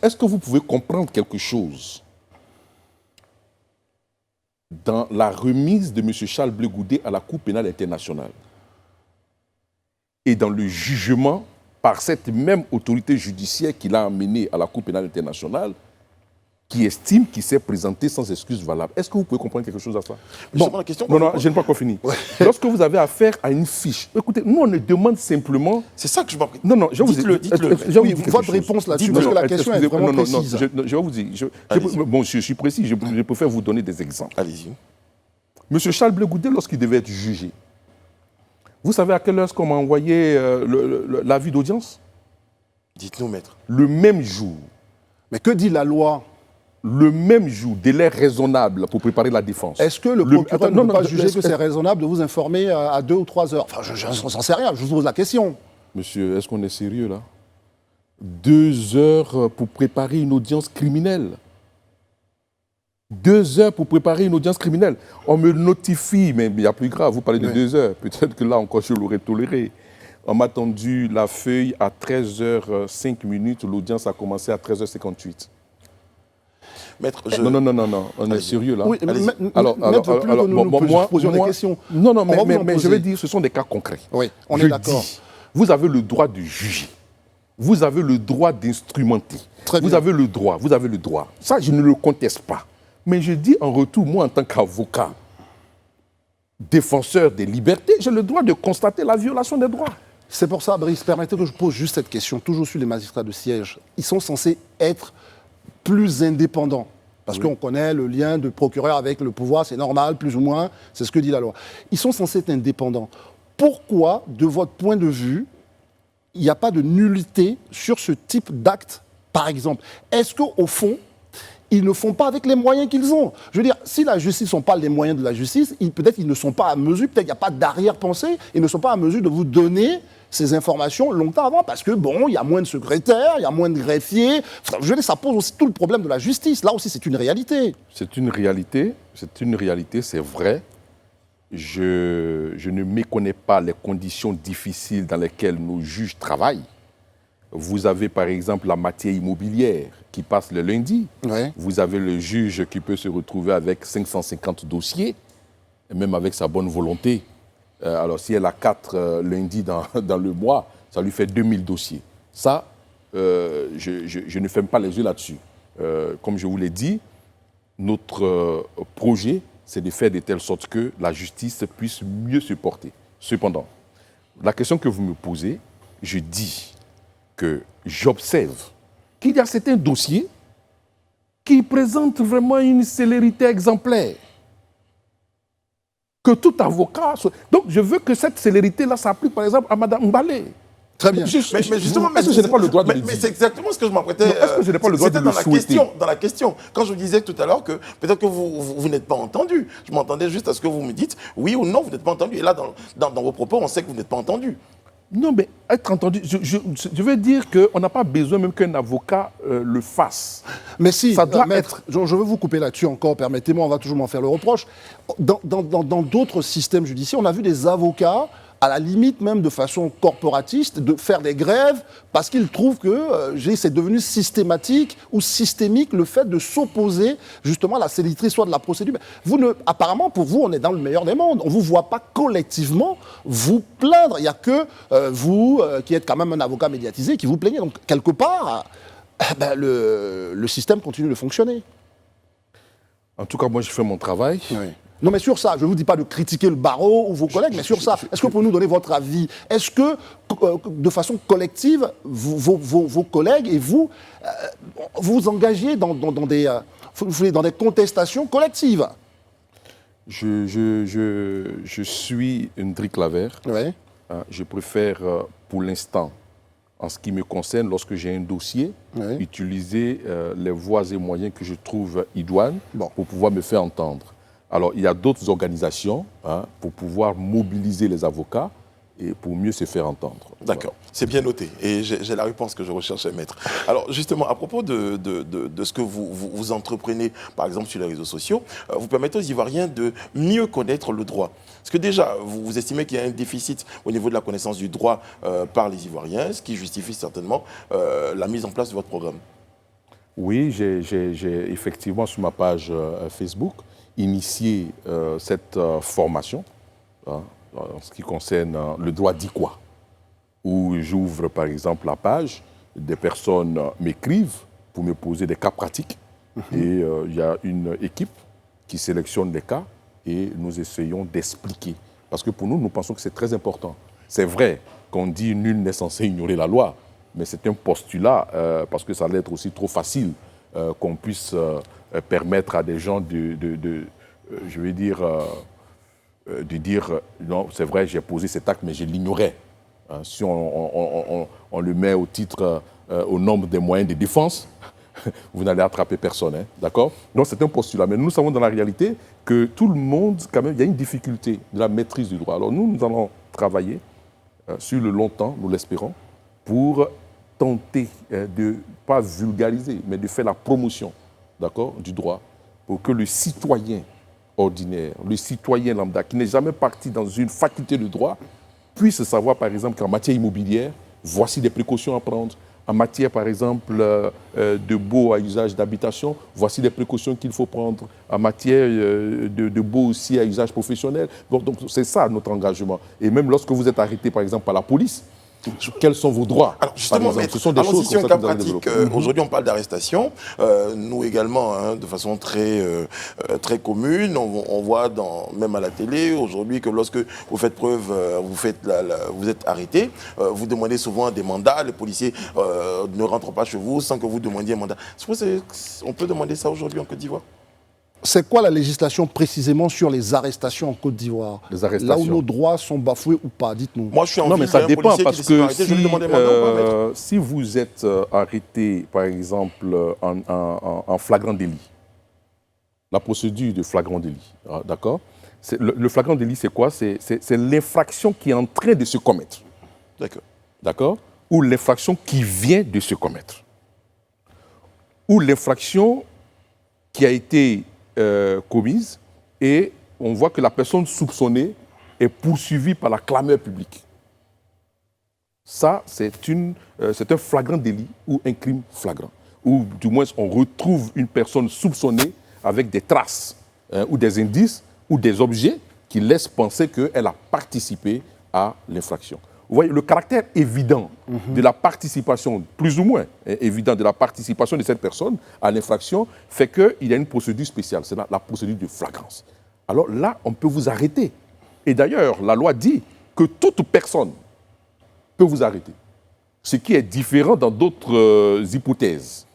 Est-ce que vous pouvez comprendre quelque chose dans la remise de M. Charles Blé Goudé à la Cour pénale internationale et dans le jugement par cette même autorité judiciaire qui l'a amené à la Cour pénale internationale, qui estime qu'il s'est présenté sans excuse valable? Est-ce que vous pouvez comprendre quelque chose à ça? Bon, la question, non, je n'ai pas encore fini. Ouais. Lorsque vous avez affaire à une fiche, écoutez, nous on demande simplement... C'est ça que je m'en prie. Non, je vous dites-le. Oui, votre réponse là-dessus, parce que la question est vraiment précise. Je vais vous dire. Bon, je suis précis, je préfère vous donner des exemples. Allez-y. Monsieur Charles Blé Goudé, lorsqu'il devait être jugé, vous savez à quelle heure est-ce qu'on m'a envoyé l'avis d'audience? Dites-nous, maître. Le même jour. Mais que dit la loi? Le même jour, délai raisonnable pour préparer la défense. Est-ce que le procureur ne peut pas juger que c'est raisonnable de vous informer à 2 ou 3 heures? Enfin, je n'en sais rien, je vous pose la question. Monsieur, est-ce qu'on est sérieux là? 2 heures pour préparer une audience criminelle. 2 heures pour préparer une audience criminelle. On me notifie, mais il y a plus grave, vous parlez de 2 heures. Peut-être que là encore je l'aurais toléré. On m'a tendu la feuille à 13h05, l'audience a commencé à 13h58. Maître, Non, on est sérieux là. Oui, alors, moi, posions des questions. Non, mais je vais dire, ce sont des cas concrets. Oui, on est d'accord. Vous avez le droit de juger. Vous avez le droit d'instrumenter. Vous avez le droit. Ça, je ne le conteste pas. Mais je dis en retour, moi, en tant qu'avocat, défenseur des libertés, j'ai le droit de constater la violation des droits. C'est pour ça, Brice, permettez que je pose juste cette question, toujours sur les magistrats de siège. Ils sont censés être plus indépendants, parce qu'on connaît le lien de procureur avec le pouvoir, c'est normal, plus ou moins, c'est ce que dit la loi. Ils sont censés être indépendants. Pourquoi, de votre point de vue, il n'y a pas de nullité sur ce type d'acte, par exemple? Est-ce qu'au fond, ils ne font pas avec les moyens qu'ils ont? Je veux dire, si la justice n'a pas les moyens de la justice, peut-être qu'ils ne sont pas à mesure, peut-être qu'il n'y a pas d'arrière-pensée, ils ne sont pas à mesure de vous donner ces informations longtemps avant, parce que bon, il y a moins de secrétaires, il y a moins de greffiers. Enfin, je veux dire, ça pose aussi tout le problème de la justice. Là aussi, c'est une réalité. C'est une réalité, c'est vrai. Je ne méconnais pas les conditions difficiles dans lesquelles nos juges travaillent. Vous avez par exemple la matière immobilière qui passe le lundi. Ouais. Vous avez le juge qui peut se retrouver avec 550 dossiers, et même avec sa bonne volonté. Alors si elle a 4 lundis dans le mois, ça lui fait 2000 dossiers. Ça, je ne ferme pas les yeux là-dessus. Comme je vous l'ai dit, notre projet, c'est de faire de telle sorte que la justice puisse mieux se porter. Cependant, la question que vous me posez, je dis que j'observe qu'il y a certains dossiers qui présentent vraiment une célérité exemplaire. Que tout avocat... Donc, je veux que cette célérité-là s'applique, par exemple, à Mme Mbalé. Très bien. Mais justement, est-ce que je n'ai pas le droit de le dire? Mais c'est exactement ce que je m'apprêtais... Est-ce que je n'ai pas le droit de le souhaiter? Dans la question. Quand je vous disais tout à l'heure que peut-être que vous n'êtes pas entendu. Je m'entendais juste à ce que vous me dites, oui ou non, vous n'êtes pas entendu. Et là, dans vos propos, on sait que vous n'êtes pas entendu. Non, mais être entendu, je veux dire qu'on n'a pas besoin même qu'un avocat le fasse. Mais si, ça doit maître, je veux vous couper là-dessus encore, permettez-moi, on va toujours m'en faire le reproche. Dans d'autres systèmes judiciaires, on a vu des avocats, à la limite même de façon corporatiste, de faire des grèves parce qu'ils trouvent que c'est devenu systématique ou systémique le fait de s'opposer justement à la célérité soit de la procédure. Apparemment, pour vous, on est dans le meilleur des mondes. On ne vous voit pas collectivement vous plaindre. Il n'y a que vous, qui êtes quand même un avocat médiatisé, qui vous plaignez. Donc, quelque part, le système continue de fonctionner. En tout cas, moi, je fais mon travail. Oui. Non, mais sur ça, je ne vous dis pas de critiquer le barreau ou vos collègues, mais sur ça, est-ce que vous pouvez nous donner votre avis? Est-ce que, de façon collective, vos collègues et vous, vous engagez dans des contestations collectives? Je suis une Driclaver. Oui. Je préfère, pour l'instant, en ce qui me concerne, lorsque j'ai un dossier, utiliser les voies et moyens que je trouve idoines pour pouvoir me faire entendre. Alors, il y a d'autres organisations pour pouvoir mobiliser les avocats et pour mieux se faire entendre. D'accord, c'est bien noté. Et j'ai la réponse que je recherchais, maître. Alors, justement, à propos de ce que vous entreprenez, par exemple, sur les réseaux sociaux, vous permettez aux Ivoiriens de mieux connaître le droit. Parce que déjà, vous estimez qu'il y a un déficit au niveau de la connaissance du droit par les Ivoiriens, ce qui justifie certainement la mise en place de votre programme. Oui, j'ai effectivement, sur ma page Facebook, initié cette formation en ce qui concerne le droit dit quoi, où j'ouvre par exemple la page, des personnes m'écrivent pour me poser des cas pratiques et il y a une équipe qui sélectionne les cas et nous essayons d'expliquer. Parce que pour nous, nous pensons que c'est très important. C'est vrai qu'on dit nul n'est censé ignorer la loi, mais c'est un postulat parce que ça allait être aussi trop facile qu'on puisse permettre à des gens de dire non, c'est vrai, j'ai posé cet acte, mais je l'ignorais. Si on le met au titre, au nombre des moyens de défense, vous n'allez attraper personne, d'accord? Donc c'est un postulat. Mais nous savons dans la réalité que tout le monde, quand même, il y a une difficulté de la maîtrise du droit. Alors nous allons travailler sur le long temps, nous l'espérons, pour tenter de, pas vulgariser, mais de faire la promotion, d'accord, du droit, pour que le citoyen ordinaire, le citoyen lambda, qui n'est jamais parti dans une faculté de droit, puisse savoir, par exemple, qu'en matière immobilière, voici des précautions à prendre. En matière, par exemple, de baux à usage d'habitation, voici les précautions qu'il faut prendre. En matière de baux aussi à usage professionnel. Donc c'est ça notre engagement. Et même lorsque vous êtes arrêté, par exemple, par la police, quels sont vos droits? Alors justement, ce sont des choses comme ça que nous allons développer. Aujourd'hui, on parle d'arrestation. Nous également, de façon très commune, on voit même à la télé aujourd'hui que lorsque vous faites preuve, vous êtes arrêté, vous demandez souvent des mandats. Les policiers ne rentrent pas chez vous sans que vous demandiez un mandat. On peut demander ça aujourd'hui en Côte d'Ivoire? C'est quoi la législation précisément sur les arrestations en Côte d'Ivoire? Les arrestations. Là où nos droits sont bafoués ou pas, dites-nous. Moi, je suis en Non, mais ça dépend parce que si vous êtes arrêté, par exemple, en flagrant délit, la procédure de flagrant délit, d'accord? Le flagrant délit, c'est quoi? C'est l'infraction qui est en train de se commettre. D'accord. D'accord? Ou l'infraction qui vient de se commettre. Ou l'infraction qui a été commise et on voit que la personne soupçonnée est poursuivie par la clameur publique. Ça, c'est un flagrant délit ou un crime flagrant. Ou du moins, on retrouve une personne soupçonnée avec des traces ou des indices ou des objets qui laissent penser qu'elle a participé à l'infraction. Vous voyez, le caractère évident de la participation, plus ou moins évident de la participation de cette personne à l'infraction, fait qu'il y a une procédure spéciale, c'est la procédure de flagrance. Alors là, on peut vous arrêter. Et d'ailleurs, la loi dit que toute personne peut vous arrêter. Ce qui est différent dans d'autres hypothèses.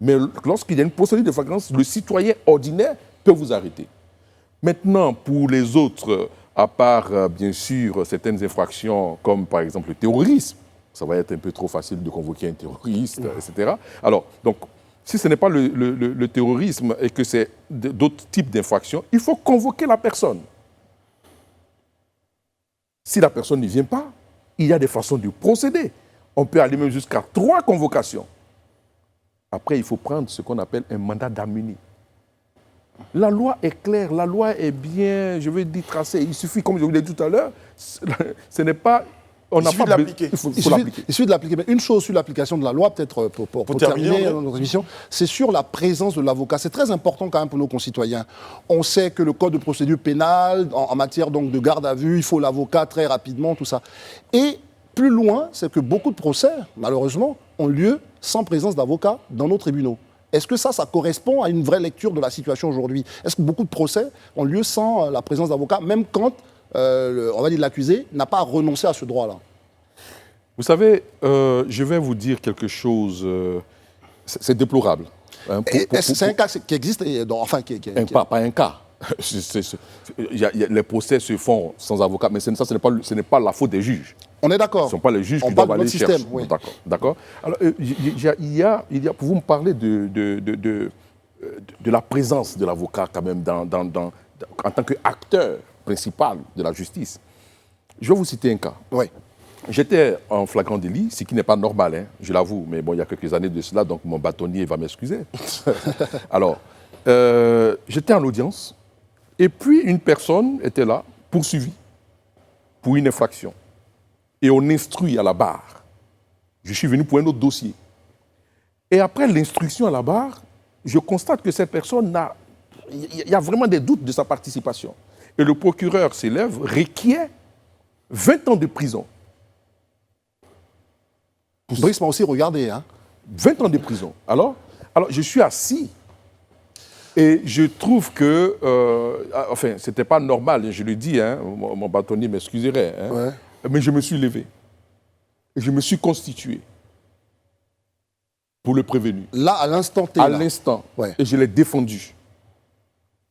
Mais lorsqu'il y a une procédure de flagrance, le citoyen ordinaire peut vous arrêter. Maintenant, pour les autres, à part, bien sûr, certaines infractions, comme par exemple le terrorisme, ça va être un peu trop facile de convoquer un terroriste, etc. Alors, donc, si ce n'est pas le terrorisme et que c'est d'autres types d'infractions, il faut convoquer la personne. Si la personne ne vient pas, il y a des façons de procéder. On peut aller même jusqu'à 3 convocations. Après, il faut prendre ce qu'on appelle un mandat d'amener. La loi est claire, la loi est bien, je vais dire, tracée. Il suffit, comme je vous l'ai dit tout à l'heure, ce n'est pas... Il suffit de l'appliquer. Il suffit de l'appliquer. Mais une chose sur l'application de la loi, peut-être pour terminer notre émission, c'est sur la présence de l'avocat. C'est très important quand même pour nos concitoyens. On sait que le code de procédure pénale, en matière donc de garde à vue, il faut l'avocat très rapidement, tout ça. Et plus loin, c'est que beaucoup de procès, malheureusement, ont lieu sans présence d'avocats dans nos tribunaux. Est-ce que ça correspond à une vraie lecture de la situation aujourd'hui? Est-ce que beaucoup de procès ont lieu sans la présence d'avocats, même quand, on va dire, l'accusé n'a pas renoncé à ce droit-là? Vous savez, je vais vous dire quelque chose, c'est déplorable. Hein, c'est un cas qui existe, enfin... Pas un cas. Les procès se font sans avocat, mais ça, ce n'est pas la faute des juges. On est d'accord. Ce ne sont pas les juges qui doivent aller chercher. Oui. D'accord. Alors, il y a, vous me parlez de la présence de l'avocat quand même en tant qu'acteur principal de la justice. Je vais vous citer un cas. Oui. J'étais en flagrant délit, ce qui n'est pas normal, hein, je l'avoue, mais bon, il y a quelques années de cela, donc mon bâtonnier va m'excuser. Alors, j'étais en audience, et puis une personne était là, poursuivie, pour une infraction. Et on instruit à la barre. Je suis venu pour un autre dossier. Et après l'instruction à la barre, je constate que cette personne il y a vraiment des doutes de sa participation. Et le procureur s'élève, requiert 20 ans de prison. Brice m'a aussi regardé. Hein. 20 ans de prison. Alors, je suis assis et je trouve que, enfin, ce n'était pas normal, je le dis, hein, mon bâtonnier m'excuserait, hein, ouais. Mais je me suis levé et je me suis constitué pour le prévenu. Là, à l'instant T. À l'instant. Ouais. Et je l'ai défendu.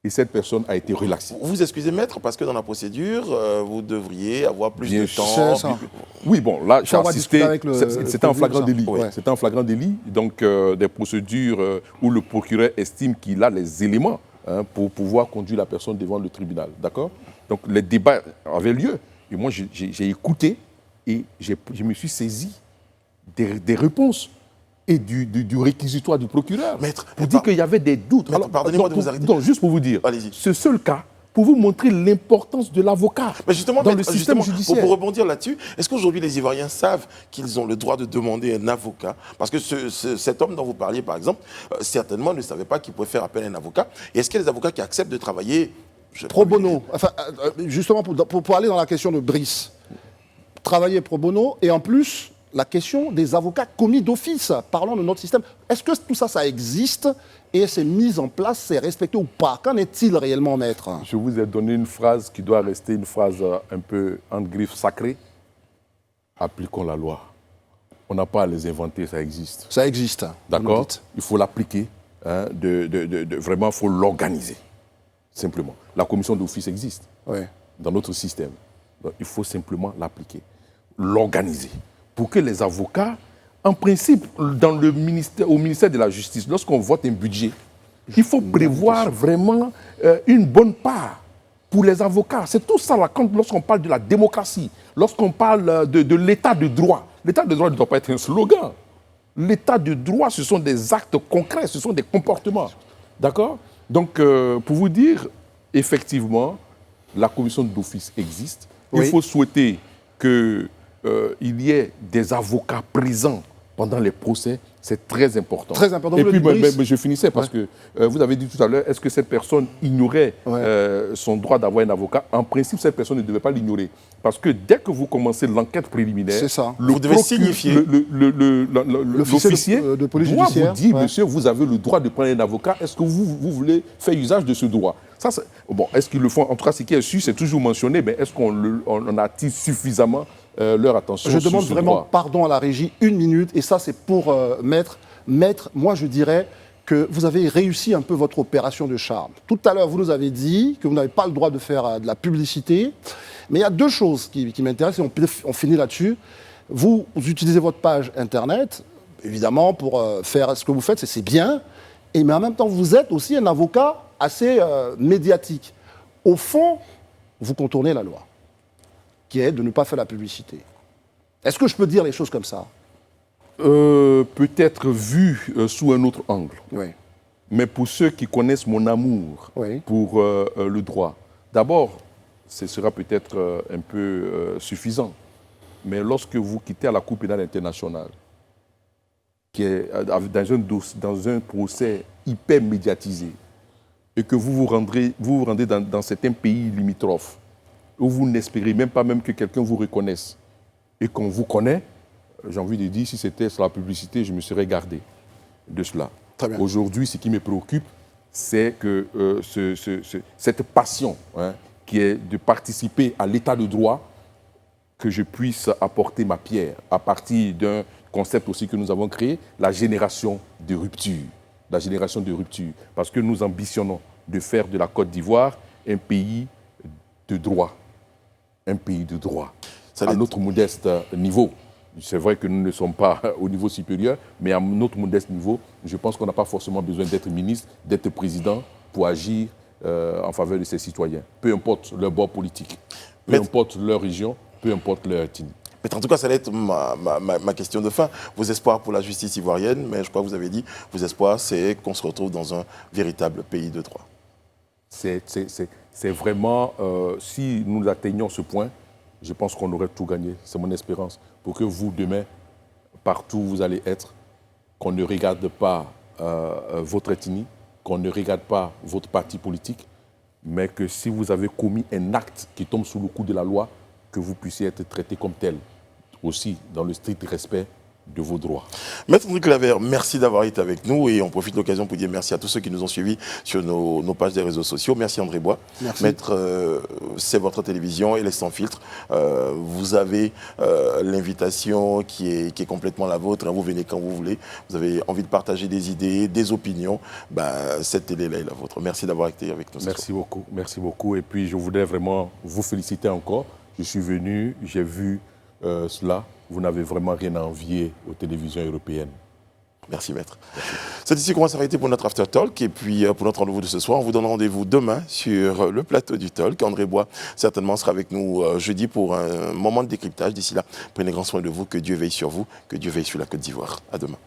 Et cette personne a été relaxée. Vous excusez, maître, parce que dans la procédure, vous devriez avoir plus de temps. Oui, bon, là, j'ai assisté. C'était en flagrant délit. Ouais. C'était en flagrant délit. Donc, des procédures où le procureur estime qu'il a les éléments pour pouvoir conduire la personne devant le tribunal. D'accord? Donc, les débats avaient lieu. Et moi, j'ai écouté et je me suis saisi des réponses et du réquisitoire du procureur. Maître, pour dire qu'il y avait des doutes. Maître, pardonnez-moi de vous arrêter. Donc, juste pour vous dire, ce seul cas, pour vous montrer l'importance de l'avocat dans le système judiciaire. Pour rebondir là-dessus, est-ce qu'aujourd'hui les Ivoiriens savent qu'ils ont le droit de demander un avocat? Parce que cet homme dont vous parliez, par exemple, certainement ne savait pas qu'il pouvait faire appel à un avocat. Et est-ce qu'il y a des avocats qui acceptent de travailler pro bono? Enfin, justement, pour aller dans la question de Brice, travailler pro bono, et en plus, la question des avocats commis d'office, parlant de notre système. Est-ce que tout ça, ça existe et c'est mis en place, c'est respecté ou pas? Qu'en est-il réellement, maître? Je vous ai donné une phrase qui doit rester une phrase un peu en griffe sacrée. Appliquons la loi. On n'a pas à les inventer, ça existe. Ça existe. D'accord? Il faut l'appliquer. Hein, vraiment, il faut l'organiser. Simplement. La commission d'office existe dans notre système. Donc, il faut simplement l'appliquer. L'organiser. Pour que les avocats, en principe, au ministère de la Justice, lorsqu'on vote un budget, il faut prévoir vraiment une bonne part pour les avocats. C'est tout ça, lorsqu'on parle de la démocratie, lorsqu'on parle de l'état de droit. L'état de droit ne doit pas être un slogan. L'état de droit, ce sont des actes concrets, ce sont des comportements. D'accord? Donc, pour vous dire, effectivement, la commission d'office existe. Il faut souhaiter que il y ait des avocats présents pendant les procès, c'est très important. Très important. Et puis, mais je finissais parce que vous avez dit tout à l'heure, est-ce que cette personne ignorait son droit d'avoir un avocat? En principe, cette personne ne devait pas l'ignorer. Parce que dès que vous commencez l'enquête préliminaire, vous devez signifier. L'officier de police doit judiciaire vous dire, monsieur, vous avez le droit de prendre un avocat. Est-ce que vous voulez faire usage de ce droit? Ça, bon, est-ce qu'ils le font? En tout cas, ce qui est su, c'est toujours mentionné, mais est-ce qu'on attire suffisamment leur attention? Je demande vraiment pardon à la régie, 1 minute, et ça c'est pour Maître. Maître, moi je dirais que vous avez réussi un peu votre opération de charme. Tout à l'heure, vous nous avez dit que vous n'avez pas le droit de faire de la publicité, mais il y a 2 choses qui m'intéressent, et on finit là-dessus. Vous utilisez votre page Internet, évidemment, pour faire ce que vous faites, c'est bien, mais en même temps, vous êtes aussi un avocat assez médiatique. Au fond, vous contournez la loi, qui est de ne pas faire la publicité. Est-ce que je peux dire les choses comme ça? Peut-être vu sous un autre angle. Oui. Mais pour ceux qui connaissent mon amour pour le droit, d'abord, ce sera peut-être un peu suffisant. Mais lorsque vous quittez à la Cour pénale internationale, qui est dans un procès hyper médiatisé, et que vous vous rendez dans certains pays limitrophes, où vous n'espérez même pas que quelqu'un vous reconnaisse, et qu'on vous connaît, j'ai envie de dire, si c'était sur la publicité, je me serais gardé de cela. Aujourd'hui, ce qui me préoccupe, c'est que cette passion qui est de participer à l'état de droit, que je puisse apporter ma pierre à partir d'un concept aussi que nous avons créé, la génération de rupture. La génération de rupture. Parce que nous ambitionnons de faire de la Côte d'Ivoire un pays de droit. Un pays de droit. À notre modeste niveau. C'est vrai que nous ne sommes pas au niveau supérieur, mais à notre modeste niveau, je pense qu'on n'a pas forcément besoin d'être ministre, d'être président pour agir en faveur de ses citoyens. Peu importe leur bord politique, peu importe leur région, peu importe leur ethnie. Mais en tout cas, ça va être ma question de fin. Vos espoirs pour la justice ivoirienne, mais je crois que vous avez dit, vos espoirs, c'est qu'on se retrouve dans un véritable pays de droit. C'est vraiment, si nous atteignons ce point, je pense qu'on aurait tout gagné. C'est mon espérance. Pour que vous, demain, partout où vous allez être, qu'on ne regarde pas votre ethnie, qu'on ne regarde pas votre parti politique, mais que si vous avez commis un acte qui tombe sous le coup de la loi, que vous puissiez être traité comme tel, aussi dans le strict respect de vos droits. Maître André Claver, merci d'avoir été avec nous et on profite de l'occasion pour dire merci à tous ceux qui nous ont suivis sur nos pages des réseaux sociaux. Merci André Bois. Merci. Maître, c'est votre télévision et les sans filtre. Vous avez l'invitation qui est complètement la vôtre. Vous venez quand vous voulez. Vous avez envie de partager des idées, des opinions. Cette télé-là est la vôtre. Merci d'avoir été avec nous. Merci beaucoup. Merci beaucoup. Et puis je voudrais vraiment vous féliciter encore. Je suis venu, j'ai vu cela. Vous n'avez vraiment rien à envier aux télévisions européennes. Merci, Maître. C'est ici qu'on va s'arrêter pour notre After Talk. Et puis, pour notre rendez-vous de ce soir, on vous donne rendez-vous demain sur le plateau du Talk. André Bois, certainement, sera avec nous jeudi pour un moment de décryptage. D'ici là, prenez grand soin de vous. Que Dieu veille sur vous. Que Dieu veille sur la Côte d'Ivoire. À demain.